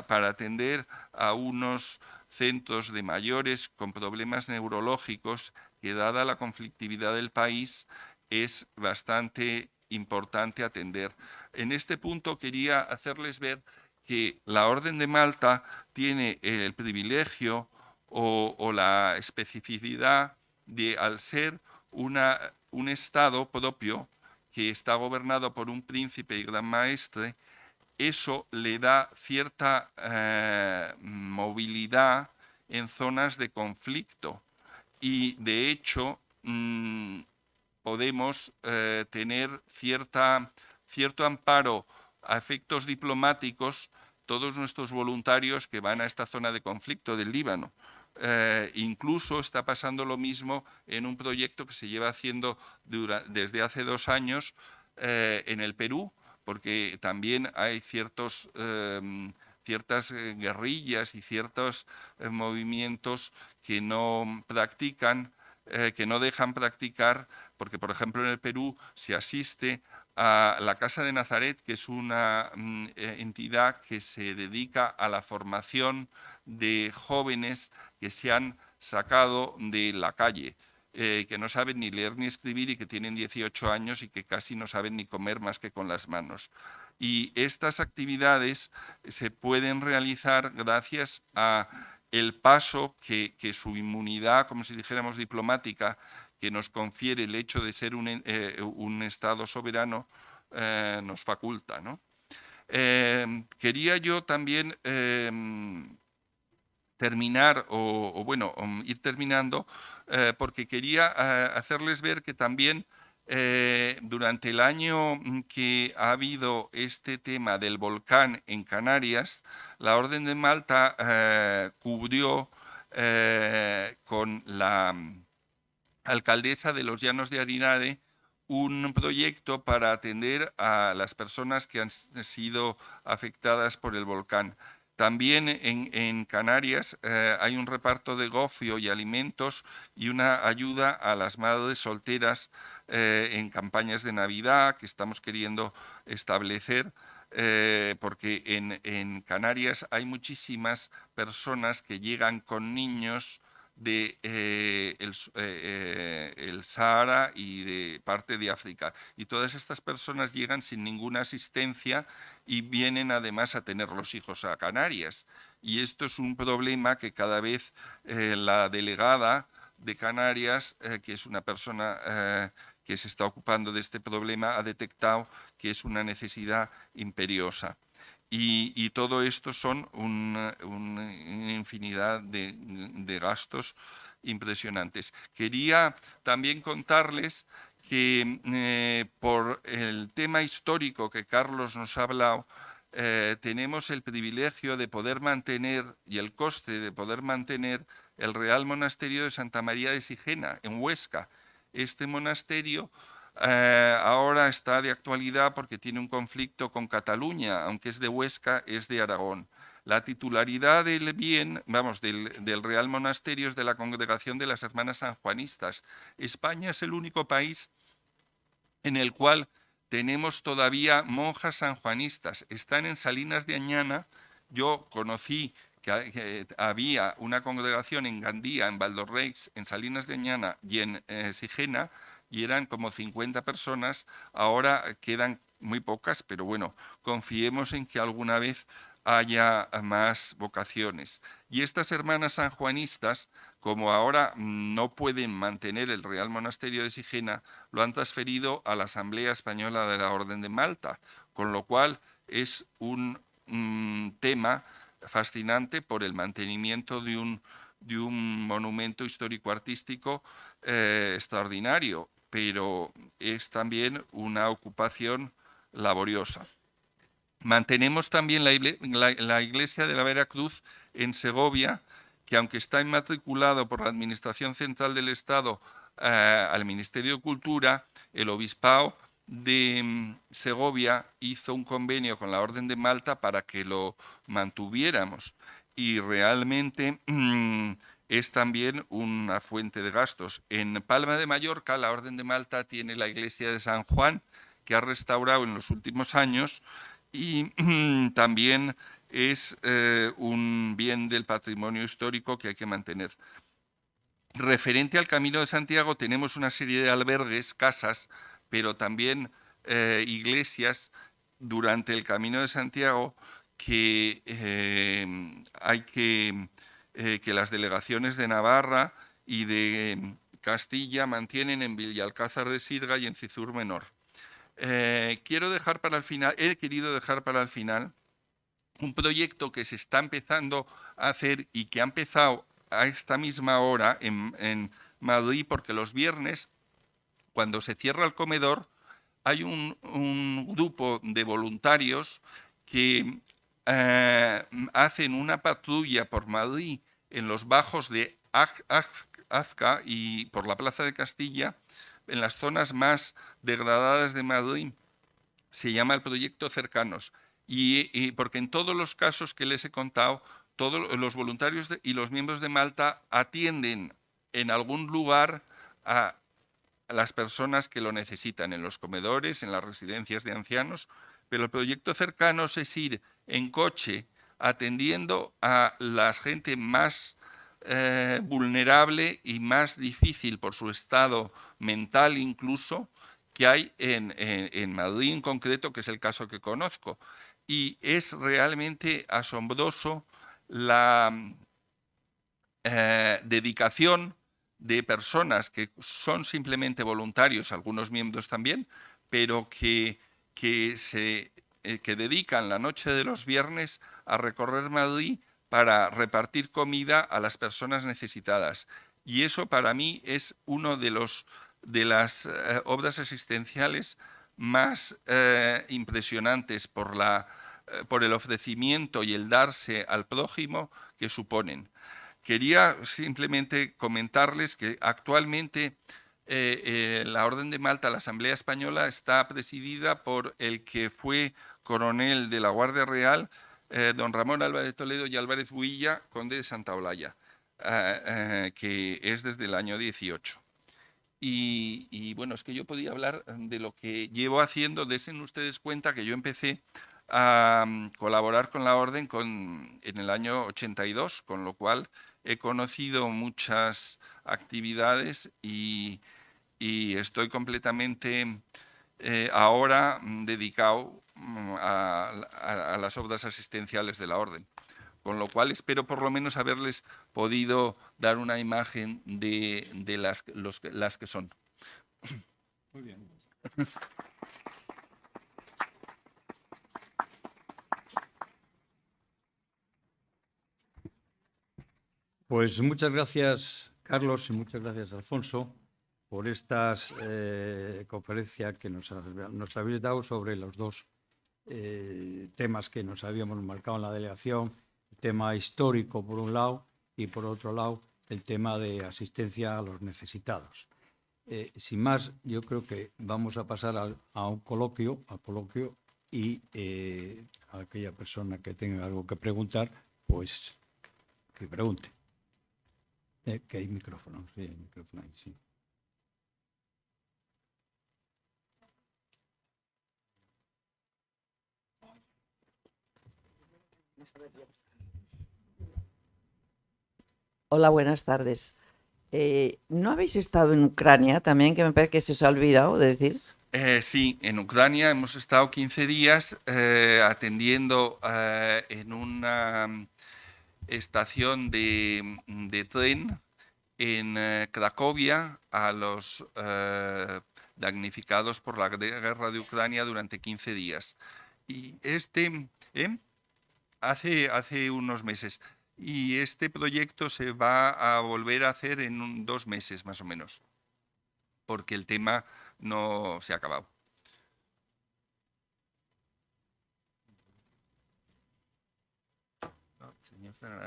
para atender a unos centros de mayores con problemas neurológicos que, dada la conflictividad del país, es bastante importante atender. En este punto quería hacerles ver que la Orden de Malta tiene el privilegio o la especificidad de, al ser un Estado propio que está gobernado por un príncipe y gran maestre, eso le da cierta movilidad en zonas de conflicto y, de hecho, podemos tener cierto amparo a efectos diplomáticos todos nuestros voluntarios que van a esta zona de conflicto del Líbano. Incluso está pasando lo mismo en un proyecto que se lleva haciendo desde hace 2 años en el Perú, porque también hay ciertas guerrillas y ciertos movimientos que no practican, que no dejan practicar, porque por ejemplo en el Perú se asiste a la Casa de Nazaret, que es una entidad que se dedica a la formación de jóvenes que se han sacado de la calle, que no saben ni leer ni escribir y que tienen 18 años y que casi no saben ni comer más que con las manos. Y estas actividades se pueden realizar gracias a el paso que su inmunidad, como si dijéramos diplomática, que nos confiere el hecho de ser un Estado soberano, nos faculta, ¿no? Quería yo también terminar, ir terminando, porque quería hacerles ver que también durante el año que ha habido este tema del volcán en Canarias, la Orden de Malta cubrió con la alcaldesa de los Llanos de Arinade un proyecto para atender a las personas que han sido afectadas por el volcán. También en Canarias hay un reparto de gofio y alimentos y una ayuda a las madres solteras en campañas de Navidad que estamos queriendo establecer porque en Canarias hay muchísimas personas que llegan con niños de el Sahara y de parte de África. Y todas estas personas llegan sin ninguna asistencia y vienen además a tener los hijos a Canarias. Y esto es un problema que cada vez la delegada de Canarias, que es una persona que se está ocupando de este problema, ha detectado que es una necesidad imperiosa. Y todo esto son una infinidad de gastos impresionantes. Quería también contarles que por el tema histórico que Carlos nos ha hablado, tenemos el privilegio de poder mantener y el coste de poder mantener el Real Monasterio de Santa María de Sigena, en Huesca. Este monasterio ahora está de actualidad porque tiene un conflicto con Cataluña, aunque es de Huesca, es de Aragón. La titularidad del bien, del Real Monasterio es de la Congregación de las Hermanas Sanjuanistas. España es el único país en el cual tenemos todavía monjas sanjuanistas. Están en Salinas de Añana. Yo conocí que había una congregación en Gandía, en Valdorreix, en Salinas de Añana y en Sigena, y eran como 50 personas. Ahora quedan muy pocas, pero bueno, confiemos en que alguna vez haya más vocaciones. Y estas hermanas sanjuanistas, como ahora no pueden mantener el Real Monasterio de Sigena, lo han transferido a la Asamblea Española de la Orden de Malta, con lo cual es un tema fascinante por el mantenimiento de un monumento histórico-artístico extraordinario, pero es también una ocupación laboriosa. Mantenemos también la iglesia de la Veracruz en Segovia, que aunque está inmatriculado por la Administración Central del Estado al Ministerio de Cultura, el Obispado de Segovia hizo un convenio con la Orden de Malta para que lo mantuviéramos. Y realmente es también una fuente de gastos. En Palma de Mallorca, la Orden de Malta tiene la iglesia de San Juan, que ha restaurado en los últimos años, y también es un bien del patrimonio histórico que hay que mantener. Referente al Camino de Santiago, tenemos una serie de albergues, casas, pero también iglesias durante el Camino de Santiago que hay que las delegaciones de Navarra y de Castilla mantienen en Villalcázar de Sirga y en Cizur Menor. He querido dejar para el final un proyecto que se está empezando a hacer y que ha empezado a esta misma hora en Madrid, porque los viernes, cuando se cierra el comedor, hay un grupo de voluntarios que hacen una patrulla por Madrid en los bajos de Azca y por la Plaza de Castilla, en las zonas más degradadas de Madrid. Se llama el proyecto Cercanos. Y porque en todos los casos que les he contado, todos los voluntarios y los miembros de Malta atienden en algún lugar a las personas que lo necesitan, en los comedores, en las residencias de ancianos, pero el proyecto Cercanos es ir en coche atendiendo a la gente más vulnerable y más difícil por su estado mental incluso, que hay en Madrid en concreto, que es el caso que conozco. Y es realmente asombroso la dedicación de personas que son simplemente voluntarios, algunos miembros también, pero que dedican la noche de los viernes a recorrer Madrid para repartir comida a las personas necesitadas. Y eso para mí es uno de las obras existenciales más impresionantes por el ofrecimiento y el darse al prójimo que suponen. Quería simplemente comentarles que actualmente la Orden de Malta, la Asamblea Española, está presidida por el que fue coronel de la Guardia Real, don Ramón Álvarez Toledo y Álvarez Builla, conde de Santa Olalla, que es desde el año 18. Y bueno, es que yo podía hablar de lo que llevo haciendo. Desen ustedes cuenta que yo empecé a colaborar con la orden en el año 82, con lo cual he conocido muchas actividades y estoy completamente ahora dedicado a las obras asistenciales de la orden. Con lo cual espero por lo menos haberles podido dar una imagen de las que son. Muy bien. Pues muchas gracias, Carlos, y muchas gracias, Alfonso, por estas conferencias que nos habéis dado sobre los dos temas que nos habíamos marcado en la delegación, el tema histórico por un lado y por otro lado el tema de asistencia a los necesitados. Sin más, yo creo que vamos a pasar a un coloquio, y a aquella persona que tenga algo que preguntar, pues que pregunte. Que hay micrófono, sí, hay micrófono ahí, sí. Hola, buenas tardes. ¿No habéis estado en Ucrania también, que me parece que se os ha olvidado de decir? Sí, en Ucrania hemos estado 15 días atendiendo en una estación de tren en Cracovia a los damnificados por la guerra de Ucrania durante 15 días. Y hace unos meses. Y este proyecto se va a volver a hacer en 2 meses más o menos, porque el tema no se ha acabado.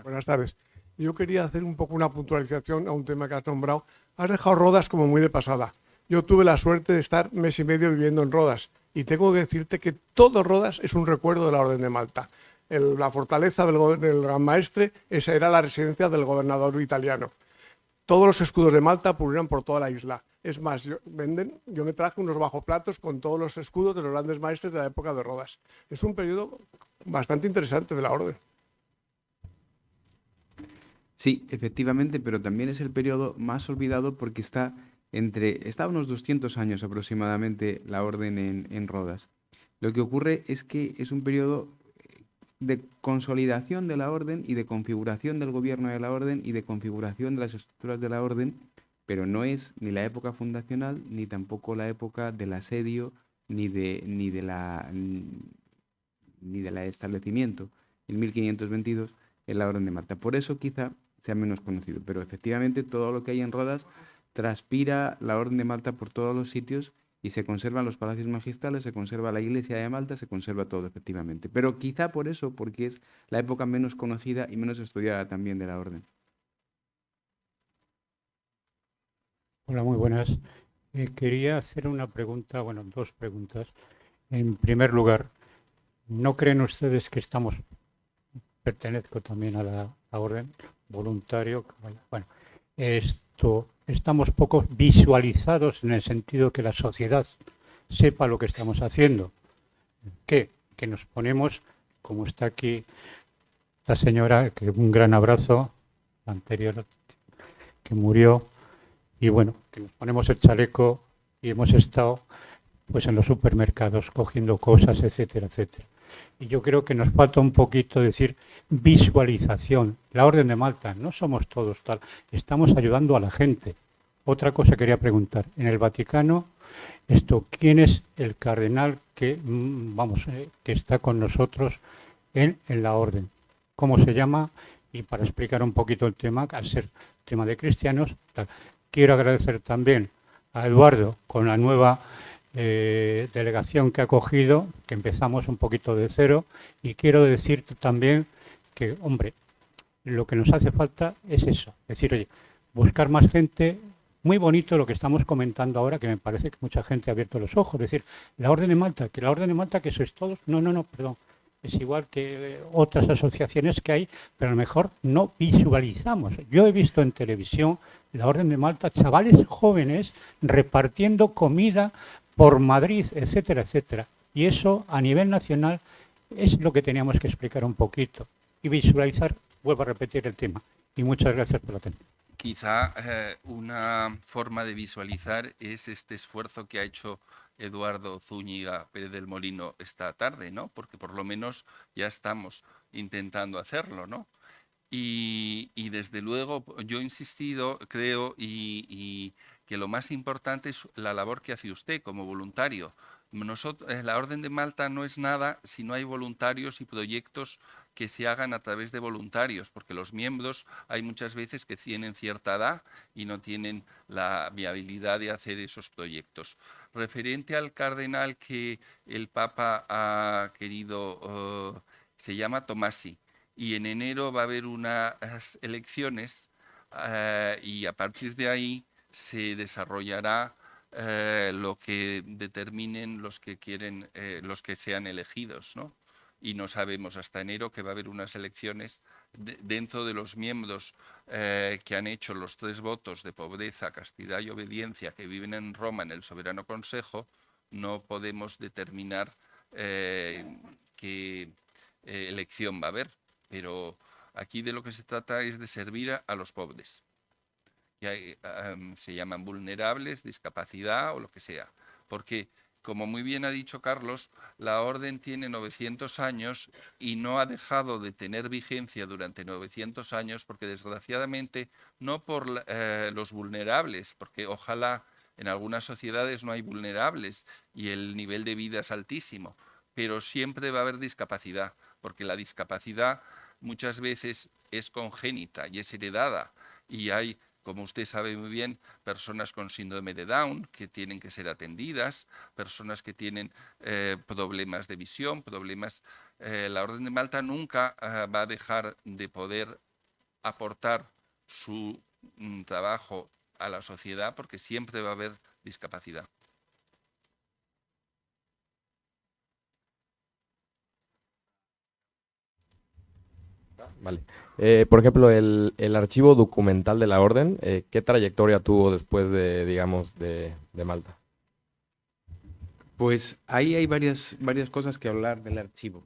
Buenas tardes. Yo quería hacer un poco una puntualización a un tema que has nombrado. Has dejado Rodas como muy de pasada. Yo tuve la suerte de estar 1 mes y medio viviendo en Rodas y tengo que decirte que todo Rodas es un recuerdo de la Orden de Malta. La fortaleza del Gran Maestre, esa era la residencia del gobernador italiano. Todos los escudos de Malta pululaban por toda la isla. Es más, yo me traje unos bajoplatos con todos los escudos de los grandes maestres de la época de Rodas. Es un periodo bastante interesante de la Orden. Sí, efectivamente, pero también es el periodo más olvidado porque está a unos 200 años aproximadamente la Orden en Rodas. Lo que ocurre es que es un periodo de consolidación de la Orden y de configuración del gobierno de la Orden y de configuración de las estructuras de la Orden, pero no es ni la época fundacional, ni tampoco la época del asedio, ni de la establecimiento en 1522 en la Orden de Malta. Por eso quizá sea menos conocido, pero efectivamente todo lo que hay en Rodas transpira la Orden de Malta por todos los sitios y se conservan los palacios magistrales, se conserva la iglesia de Malta, se conserva todo, efectivamente. Pero quizá por eso, porque es la época menos conocida y menos estudiada también de la Orden. Hola, muy buenas. Quería hacer una pregunta, bueno, 2 preguntas. En primer lugar, ¿no creen ustedes que pertenezco también a la Orden, voluntario? Bueno, estamos poco visualizados en el sentido que la sociedad sepa lo que estamos haciendo. Que nos ponemos, como está aquí la señora, que un gran abrazo, la anterior que murió, y bueno, que nos ponemos el chaleco y hemos estado pues en los supermercados cogiendo cosas, etcétera, etcétera. Y yo creo que nos falta un poquito decir visualización. La Orden de Malta, no somos todos tal, estamos ayudando a la gente. Otra cosa quería preguntar, en el Vaticano, ¿quién es el cardenal que está con nosotros en la Orden? ¿Cómo se llama? Y para explicar un poquito el tema, al ser tema de cristianos, quiero agradecer también a Eduardo con la nueva delegación que ha cogido, que empezamos un poquito de cero, y quiero decirte también que, hombre, lo que nos hace falta es eso, es decir, oye, buscar más gente. Muy bonito lo que estamos comentando ahora, que me parece que mucha gente ha abierto los ojos, es decir, la Orden de Malta, que sois todos, no, perdón, es igual que otras asociaciones que hay, pero a lo mejor no visualizamos. Yo he visto en televisión la Orden de Malta, chavales jóvenes repartiendo comida por Madrid, etcétera, etcétera. Y eso a nivel nacional Es lo que teníamos que explicar un poquito y visualizar, vuelvo a repetir el tema. Y muchas gracias por la atención. Quizá una forma de visualizar es este esfuerzo que ha hecho Eduardo Zúñiga Pérez del Molino esta tarde, ¿no? Porque por lo menos ya estamos intentando hacerlo, ¿no? Y desde luego yo he insistido, creo, y que lo más importante es la labor que hace usted como voluntario. La Orden de Malta no es nada si no hay voluntarios y proyectos que se hagan a través de voluntarios, porque los miembros hay muchas veces que tienen cierta edad y no tienen la viabilidad de hacer esos proyectos. Referente al cardenal que el Papa ha querido, se llama Tomasi, y en enero va a haber unas elecciones y a partir de ahí se desarrollará lo que determinen los que quieren, los que sean elegidos, ¿no? Y no sabemos hasta enero que va a haber unas elecciones dentro de los miembros que han hecho los 3 votos de pobreza, castidad y obediencia que viven en Roma en el Soberano Consejo. No podemos determinar qué elección va a haber, pero aquí de lo que se trata es de servir a los pobres. Que se llaman vulnerables, discapacidad o lo que sea. Porque, como muy bien ha dicho Carlos, la Orden tiene 900 años y no ha dejado de tener vigencia durante 900 años porque, desgraciadamente, no por los vulnerables, porque ojalá en algunas sociedades no hay vulnerables y el nivel de vida es altísimo, pero siempre va a haber discapacidad, porque la discapacidad muchas veces es congénita y es heredada, y hay, como usted sabe muy bien, personas con síndrome de Down que tienen que ser atendidas, personas que tienen problemas de visión, problemas... la Orden de Malta nunca va a dejar de poder aportar su trabajo a la sociedad porque siempre va a haber discapacidad. Vale. Por ejemplo, el archivo documental de la Orden, ¿qué trayectoria tuvo después de, digamos, de Malta? Pues ahí hay varias cosas que hablar del archivo.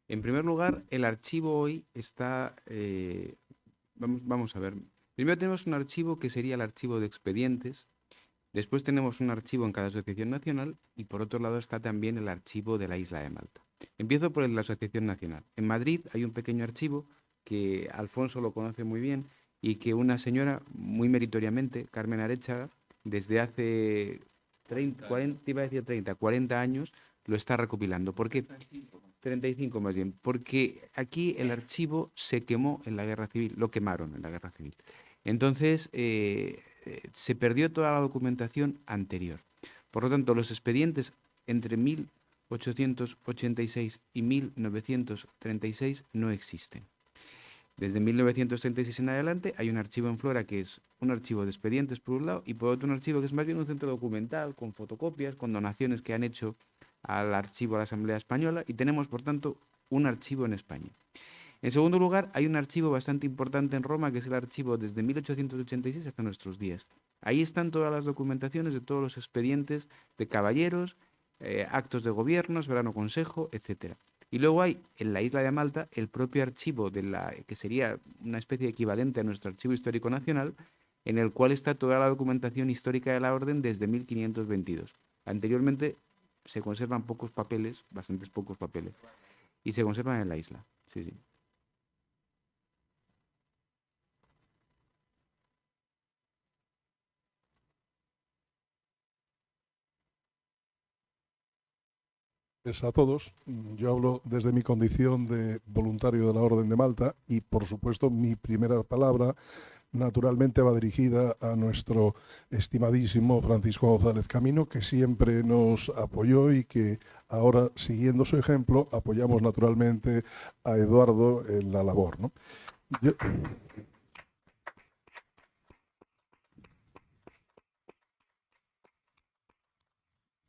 En primer lugar, el archivo hoy está... vamos a ver. Primero tenemos un archivo que sería el archivo de expedientes. Después tenemos un archivo en cada asociación nacional y por otro lado está también el archivo de la isla de Malta. Empiezo por la asociación nacional. En Madrid hay un pequeño archivo que Alfonso lo conoce muy bien y que una señora, muy meritoriamente, Carmen Arechaga, desde hace 40 años, lo está recopilando. ¿Por qué? 35 más bien. Porque aquí el archivo se quemó en la Guerra Civil, lo quemaron en la Guerra Civil. Entonces, se perdió toda la documentación anterior. Por lo tanto, los expedientes entre 1886 y 1936 no existen. Desde 1936 en adelante hay un archivo en Flora que es un archivo de expedientes por un lado y por otro un archivo que es más bien un centro documental con fotocopias, con donaciones que han hecho al archivo de la Asamblea Española y tenemos por tanto un archivo en España. En segundo lugar hay un archivo bastante importante en Roma que es el archivo desde 1886 hasta nuestros días. Ahí están todas las documentaciones de todos los expedientes de caballeros, actos de gobierno, soberano consejo, etc. Y luego hay en la isla de Malta el propio archivo que sería una especie de equivalente a nuestro archivo histórico nacional, en el cual está toda la documentación histórica de la Orden desde 1522. Anteriormente se conservan pocos papeles, bastantes pocos papeles, y se conservan en la isla. Sí, sí. A todos, yo hablo desde mi condición de voluntario de la Orden de Malta y por supuesto mi primera palabra naturalmente va dirigida a nuestro estimadísimo Francisco González Camino, que siempre nos apoyó y que ahora, siguiendo su ejemplo, apoyamos naturalmente a Eduardo en la labor, ¿no?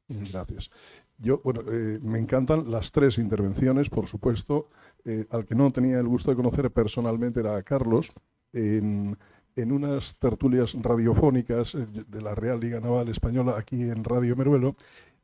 Gracias. Me encantan las 3 intervenciones, por supuesto. Al que no tenía el gusto de conocer personalmente era a Carlos, en unas tertulias radiofónicas de la Real Liga Naval Española aquí en Radio Meruelo,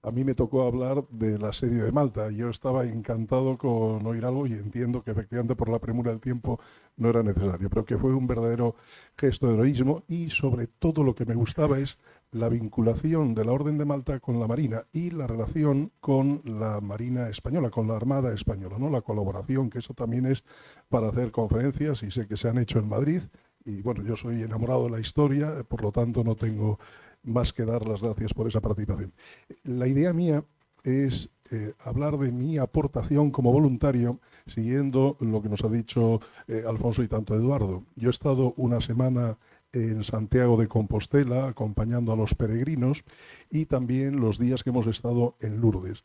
a mí me tocó hablar del asedio de Malta. Yo estaba encantado con oír algo y entiendo que efectivamente por la premura del tiempo no era necesario, pero que fue un verdadero gesto de heroísmo y sobre todo lo que me gustaba es la vinculación de la Orden de Malta con la Marina y la relación con la Marina Española, con la Armada Española, ¿no? La colaboración, que eso también es para hacer conferencias y sé que se han hecho en Madrid y bueno, yo soy enamorado de la historia, por lo tanto no tengo más que dar las gracias por esa participación. La idea mía es hablar de mi aportación como voluntario, siguiendo lo que nos ha dicho Alfonso y tanto Eduardo. Yo he estado una semana en Santiago de Compostela acompañando a los peregrinos y también los días que hemos estado en Lourdes.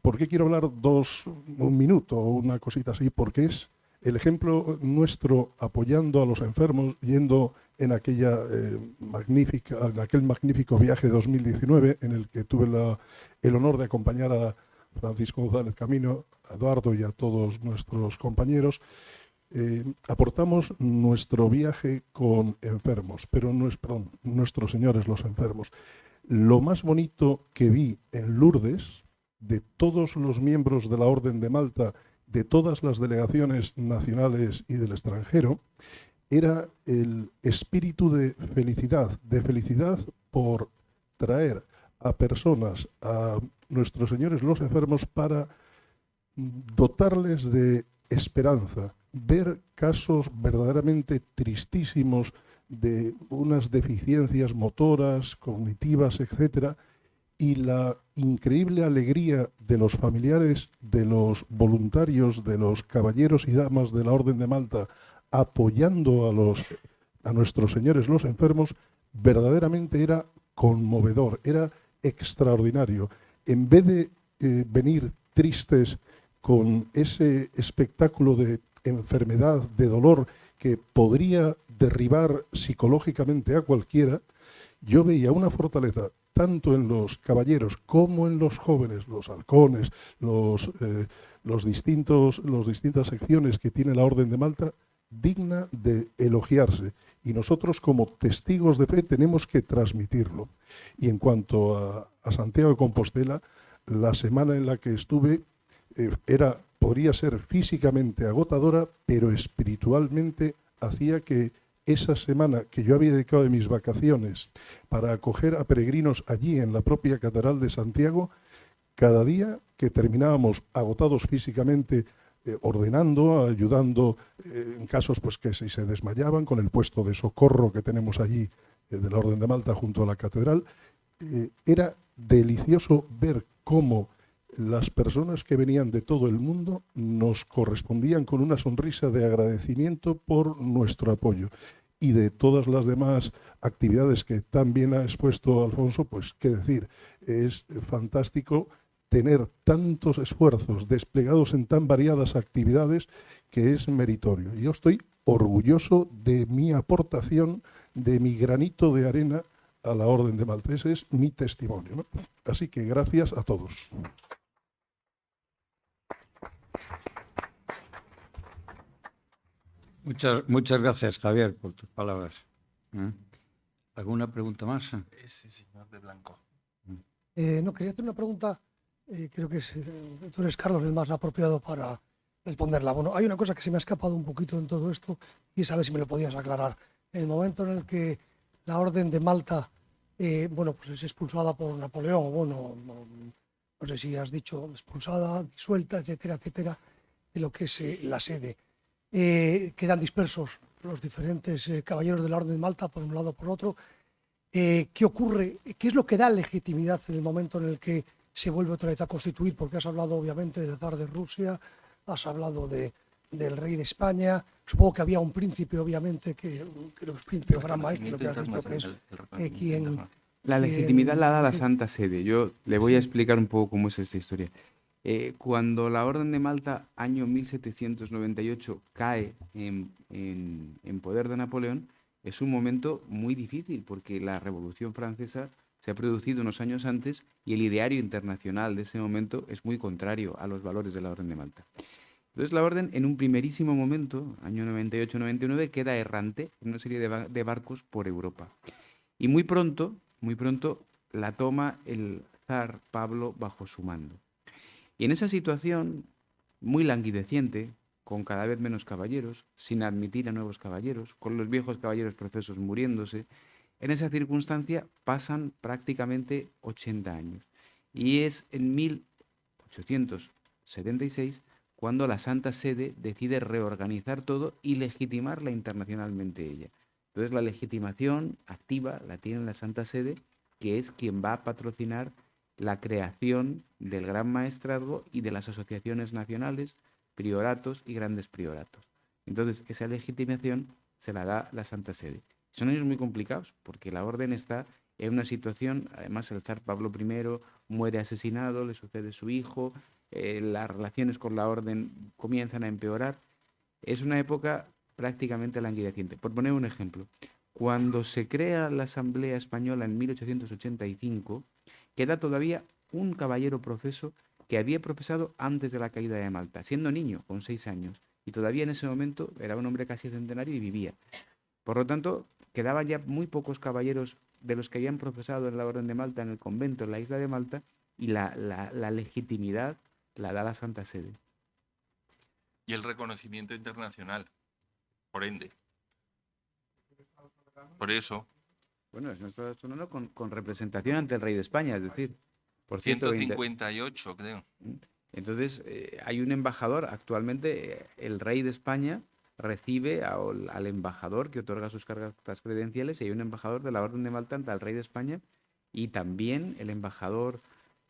¿Por qué quiero hablar un minuto o una cosita así? Porque es el ejemplo nuestro apoyando a los enfermos, yendo en aquel magnífico viaje 2019 en el que tuve el honor de acompañar a Francisco González Camino, a Eduardo y a todos nuestros compañeros. Aportamos nuestro viaje con enfermos, pero no es, perdón, nuestros señores los enfermos. Lo más bonito que vi en Lourdes, de todos los miembros de la Orden de Malta, de todas las delegaciones nacionales y del extranjero, era el espíritu de felicidad por traer a personas, a nuestros señores los enfermos, para dotarles de esperanza, ver casos verdaderamente tristísimos de unas deficiencias motoras, cognitivas, etcétera, y la increíble alegría de los familiares, de los voluntarios, de los caballeros y damas de la Orden de Malta, apoyando a nuestros señores los enfermos, verdaderamente era conmovedor, era extraordinario. En vez de venir tristes con ese espectáculo de enfermedad, de dolor que podría derribar psicológicamente a cualquiera, yo veía una fortaleza tanto en los caballeros como en los jóvenes, los halcones, las distintas secciones que tiene la Orden de Malta, digna de elogiarse. Y nosotros como testigos de fe tenemos que transmitirlo. Y en cuanto a Santiago de Compostela, la semana en la que estuve podría ser físicamente agotadora, pero espiritualmente hacía que esa semana que yo había dedicado de mis vacaciones para acoger a peregrinos allí en la propia Catedral de Santiago, cada día que terminábamos agotados físicamente, ordenando, ayudando en casos pues que si se desmayaban, con el puesto de socorro que tenemos allí de la Orden de Malta junto a la Catedral, era delicioso ver cómo las personas que venían de todo el mundo nos correspondían con una sonrisa de agradecimiento por nuestro apoyo. Y de todas las demás actividades que tan bien ha expuesto Alfonso, pues qué decir, es fantástico tener tantos esfuerzos desplegados en tan variadas actividades que es meritorio. Yo estoy orgulloso de mi aportación, de mi granito de arena a la Orden de Malta. Ese es mi testimonio, ¿no? Así que gracias a todos. Muchas gracias, Javier, por tus palabras. ¿Alguna pregunta más? Ese señor de blanco. No, quería hacer una pregunta, creo que tú eres, Carlos, el más apropiado para responderla. Bueno, hay una cosa que se me ha escapado un poquito en todo esto y es a ver si me lo podías aclarar. En el momento en el que la Orden de Malta pues es expulsada por Napoleón, o bueno, no sé si has dicho expulsada, disuelta, etcétera, etcétera, de lo que es la sede. Quedan dispersos los diferentes caballeros de la Orden de Malta, por un lado o por otro. ¿Qué ocurre? ¿Qué es lo que da legitimidad en el momento en el que se vuelve otra vez a constituir? Porque has hablado obviamente del zar de Rusia, has hablado del rey de España, supongo que había un príncipe, obviamente, que los príncipes gran maestro, que has dicho que es quien... La legitimidad la da la Santa Sede. Yo le voy a explicar un poco cómo es esta historia. Cuando la Orden de Malta, año 1798, cae en poder de Napoleón, es un momento muy difícil porque la Revolución Francesa se ha producido unos años antes y el ideario internacional de ese momento es muy contrario a los valores de la Orden de Malta. Entonces la Orden, en un primerísimo momento, año 98-99, queda errante en una serie de barcos por Europa. Y muy pronto la toma el zar Pablo bajo su mando. Y en esa situación, muy languideciente, con cada vez menos caballeros, sin admitir a nuevos caballeros, con los viejos caballeros procesos muriéndose, en esa circunstancia pasan prácticamente 80 años. Y es en 1876 cuando la Santa Sede decide reorganizar todo y legitimarla internacionalmente ella. Entonces la legitimación activa la tiene la Santa Sede, que es quien va a patrocinar la creación del Gran Maestrazgo y de las asociaciones nacionales, prioratos y grandes prioratos. Entonces esa legitimación se la da la Santa Sede. Son años muy complicados porque la orden está en una situación, además el zar Pablo I muere asesinado, le sucede su hijo, las relaciones con la orden comienzan a empeorar. Es una época prácticamente languideciente. Por poner un ejemplo, cuando se crea la Asamblea Española en 1885, queda todavía un caballero profeso que había profesado antes de la caída de Malta, siendo niño, con 6 años, y todavía en ese momento era un hombre casi centenario y vivía. Por lo tanto, quedaban ya muy pocos caballeros de los que habían profesado en la Orden de Malta, en el convento, en la isla de Malta, y la legitimidad la da la Santa Sede. Y el reconocimiento internacional, por ende. Por eso. Bueno, es nuestro sonoro con representación ante el rey de España, es decir, por 158, creo. Entonces, hay un embajador, actualmente el rey de España recibe al embajador que otorga sus cartas credenciales, y hay un embajador de la Orden de Malta ante el rey de España, y también el embajador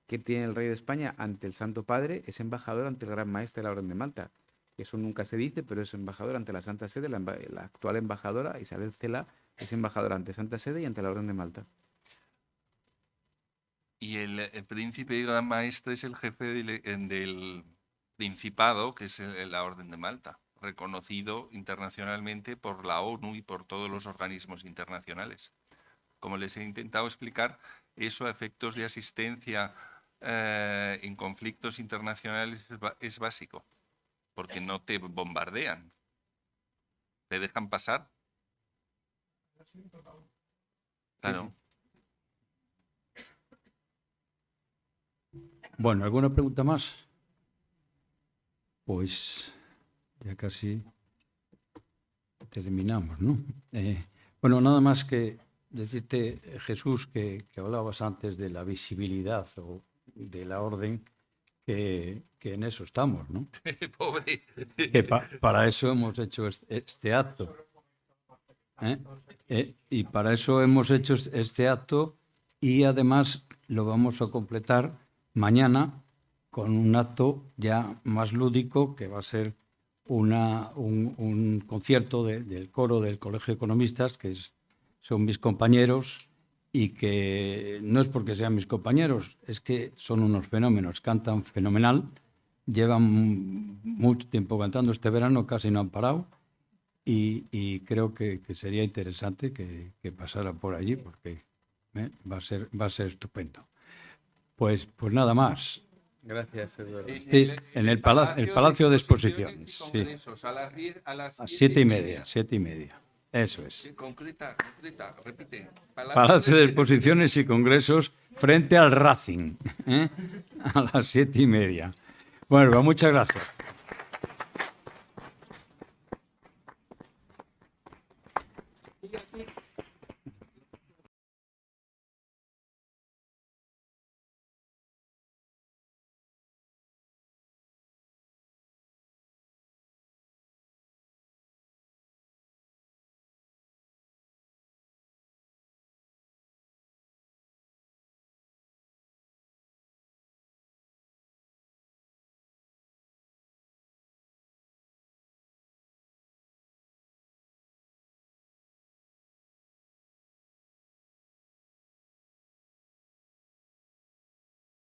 que tiene el rey de España ante el Santo Padre es embajador ante el Gran Maestre de la Orden de Malta. Eso nunca se dice, pero es embajador ante la Santa Sede. La actual embajadora, Isabel Cela, es embajadora ante Santa Sede y ante la Orden de Malta. Y el príncipe y gran maestre es el jefe del principado, que es la Orden de Malta, reconocido internacionalmente por la ONU y por todos los organismos internacionales. Como les he intentado explicar, eso a efectos de asistencia en conflictos internacionales es básico, porque no te bombardean, te dejan pasar. Claro. Bueno, ¿alguna pregunta más? Pues ya casi terminamos, ¿no? Bueno, nada más que decirte, Jesús, que hablabas antes de la visibilidad o de la orden, que en eso estamos, ¿no? Pobre. Que para eso hemos hecho este acto. Y para eso hemos hecho este acto, y además lo vamos a completar mañana con un acto ya más lúdico, que va a ser un concierto del coro del Colegio de Economistas, que son mis compañeros, y que no es porque sean mis compañeros, es que son unos fenómenos, cantan fenomenal, llevan mucho tiempo cantando, este verano casi no han parado, y creo que sería interesante que pasara por allí, porque va a ser estupendo. Pues nada más. Gracias, Eduardo. Sí, en el Palacio de Exposiciones. Sí. A las 7:30, 7:30. Eso es. Concreta, repite. Palacio de Exposiciones y Congresos frente al Racing, a las 7:30. Bueno, muchas gracias.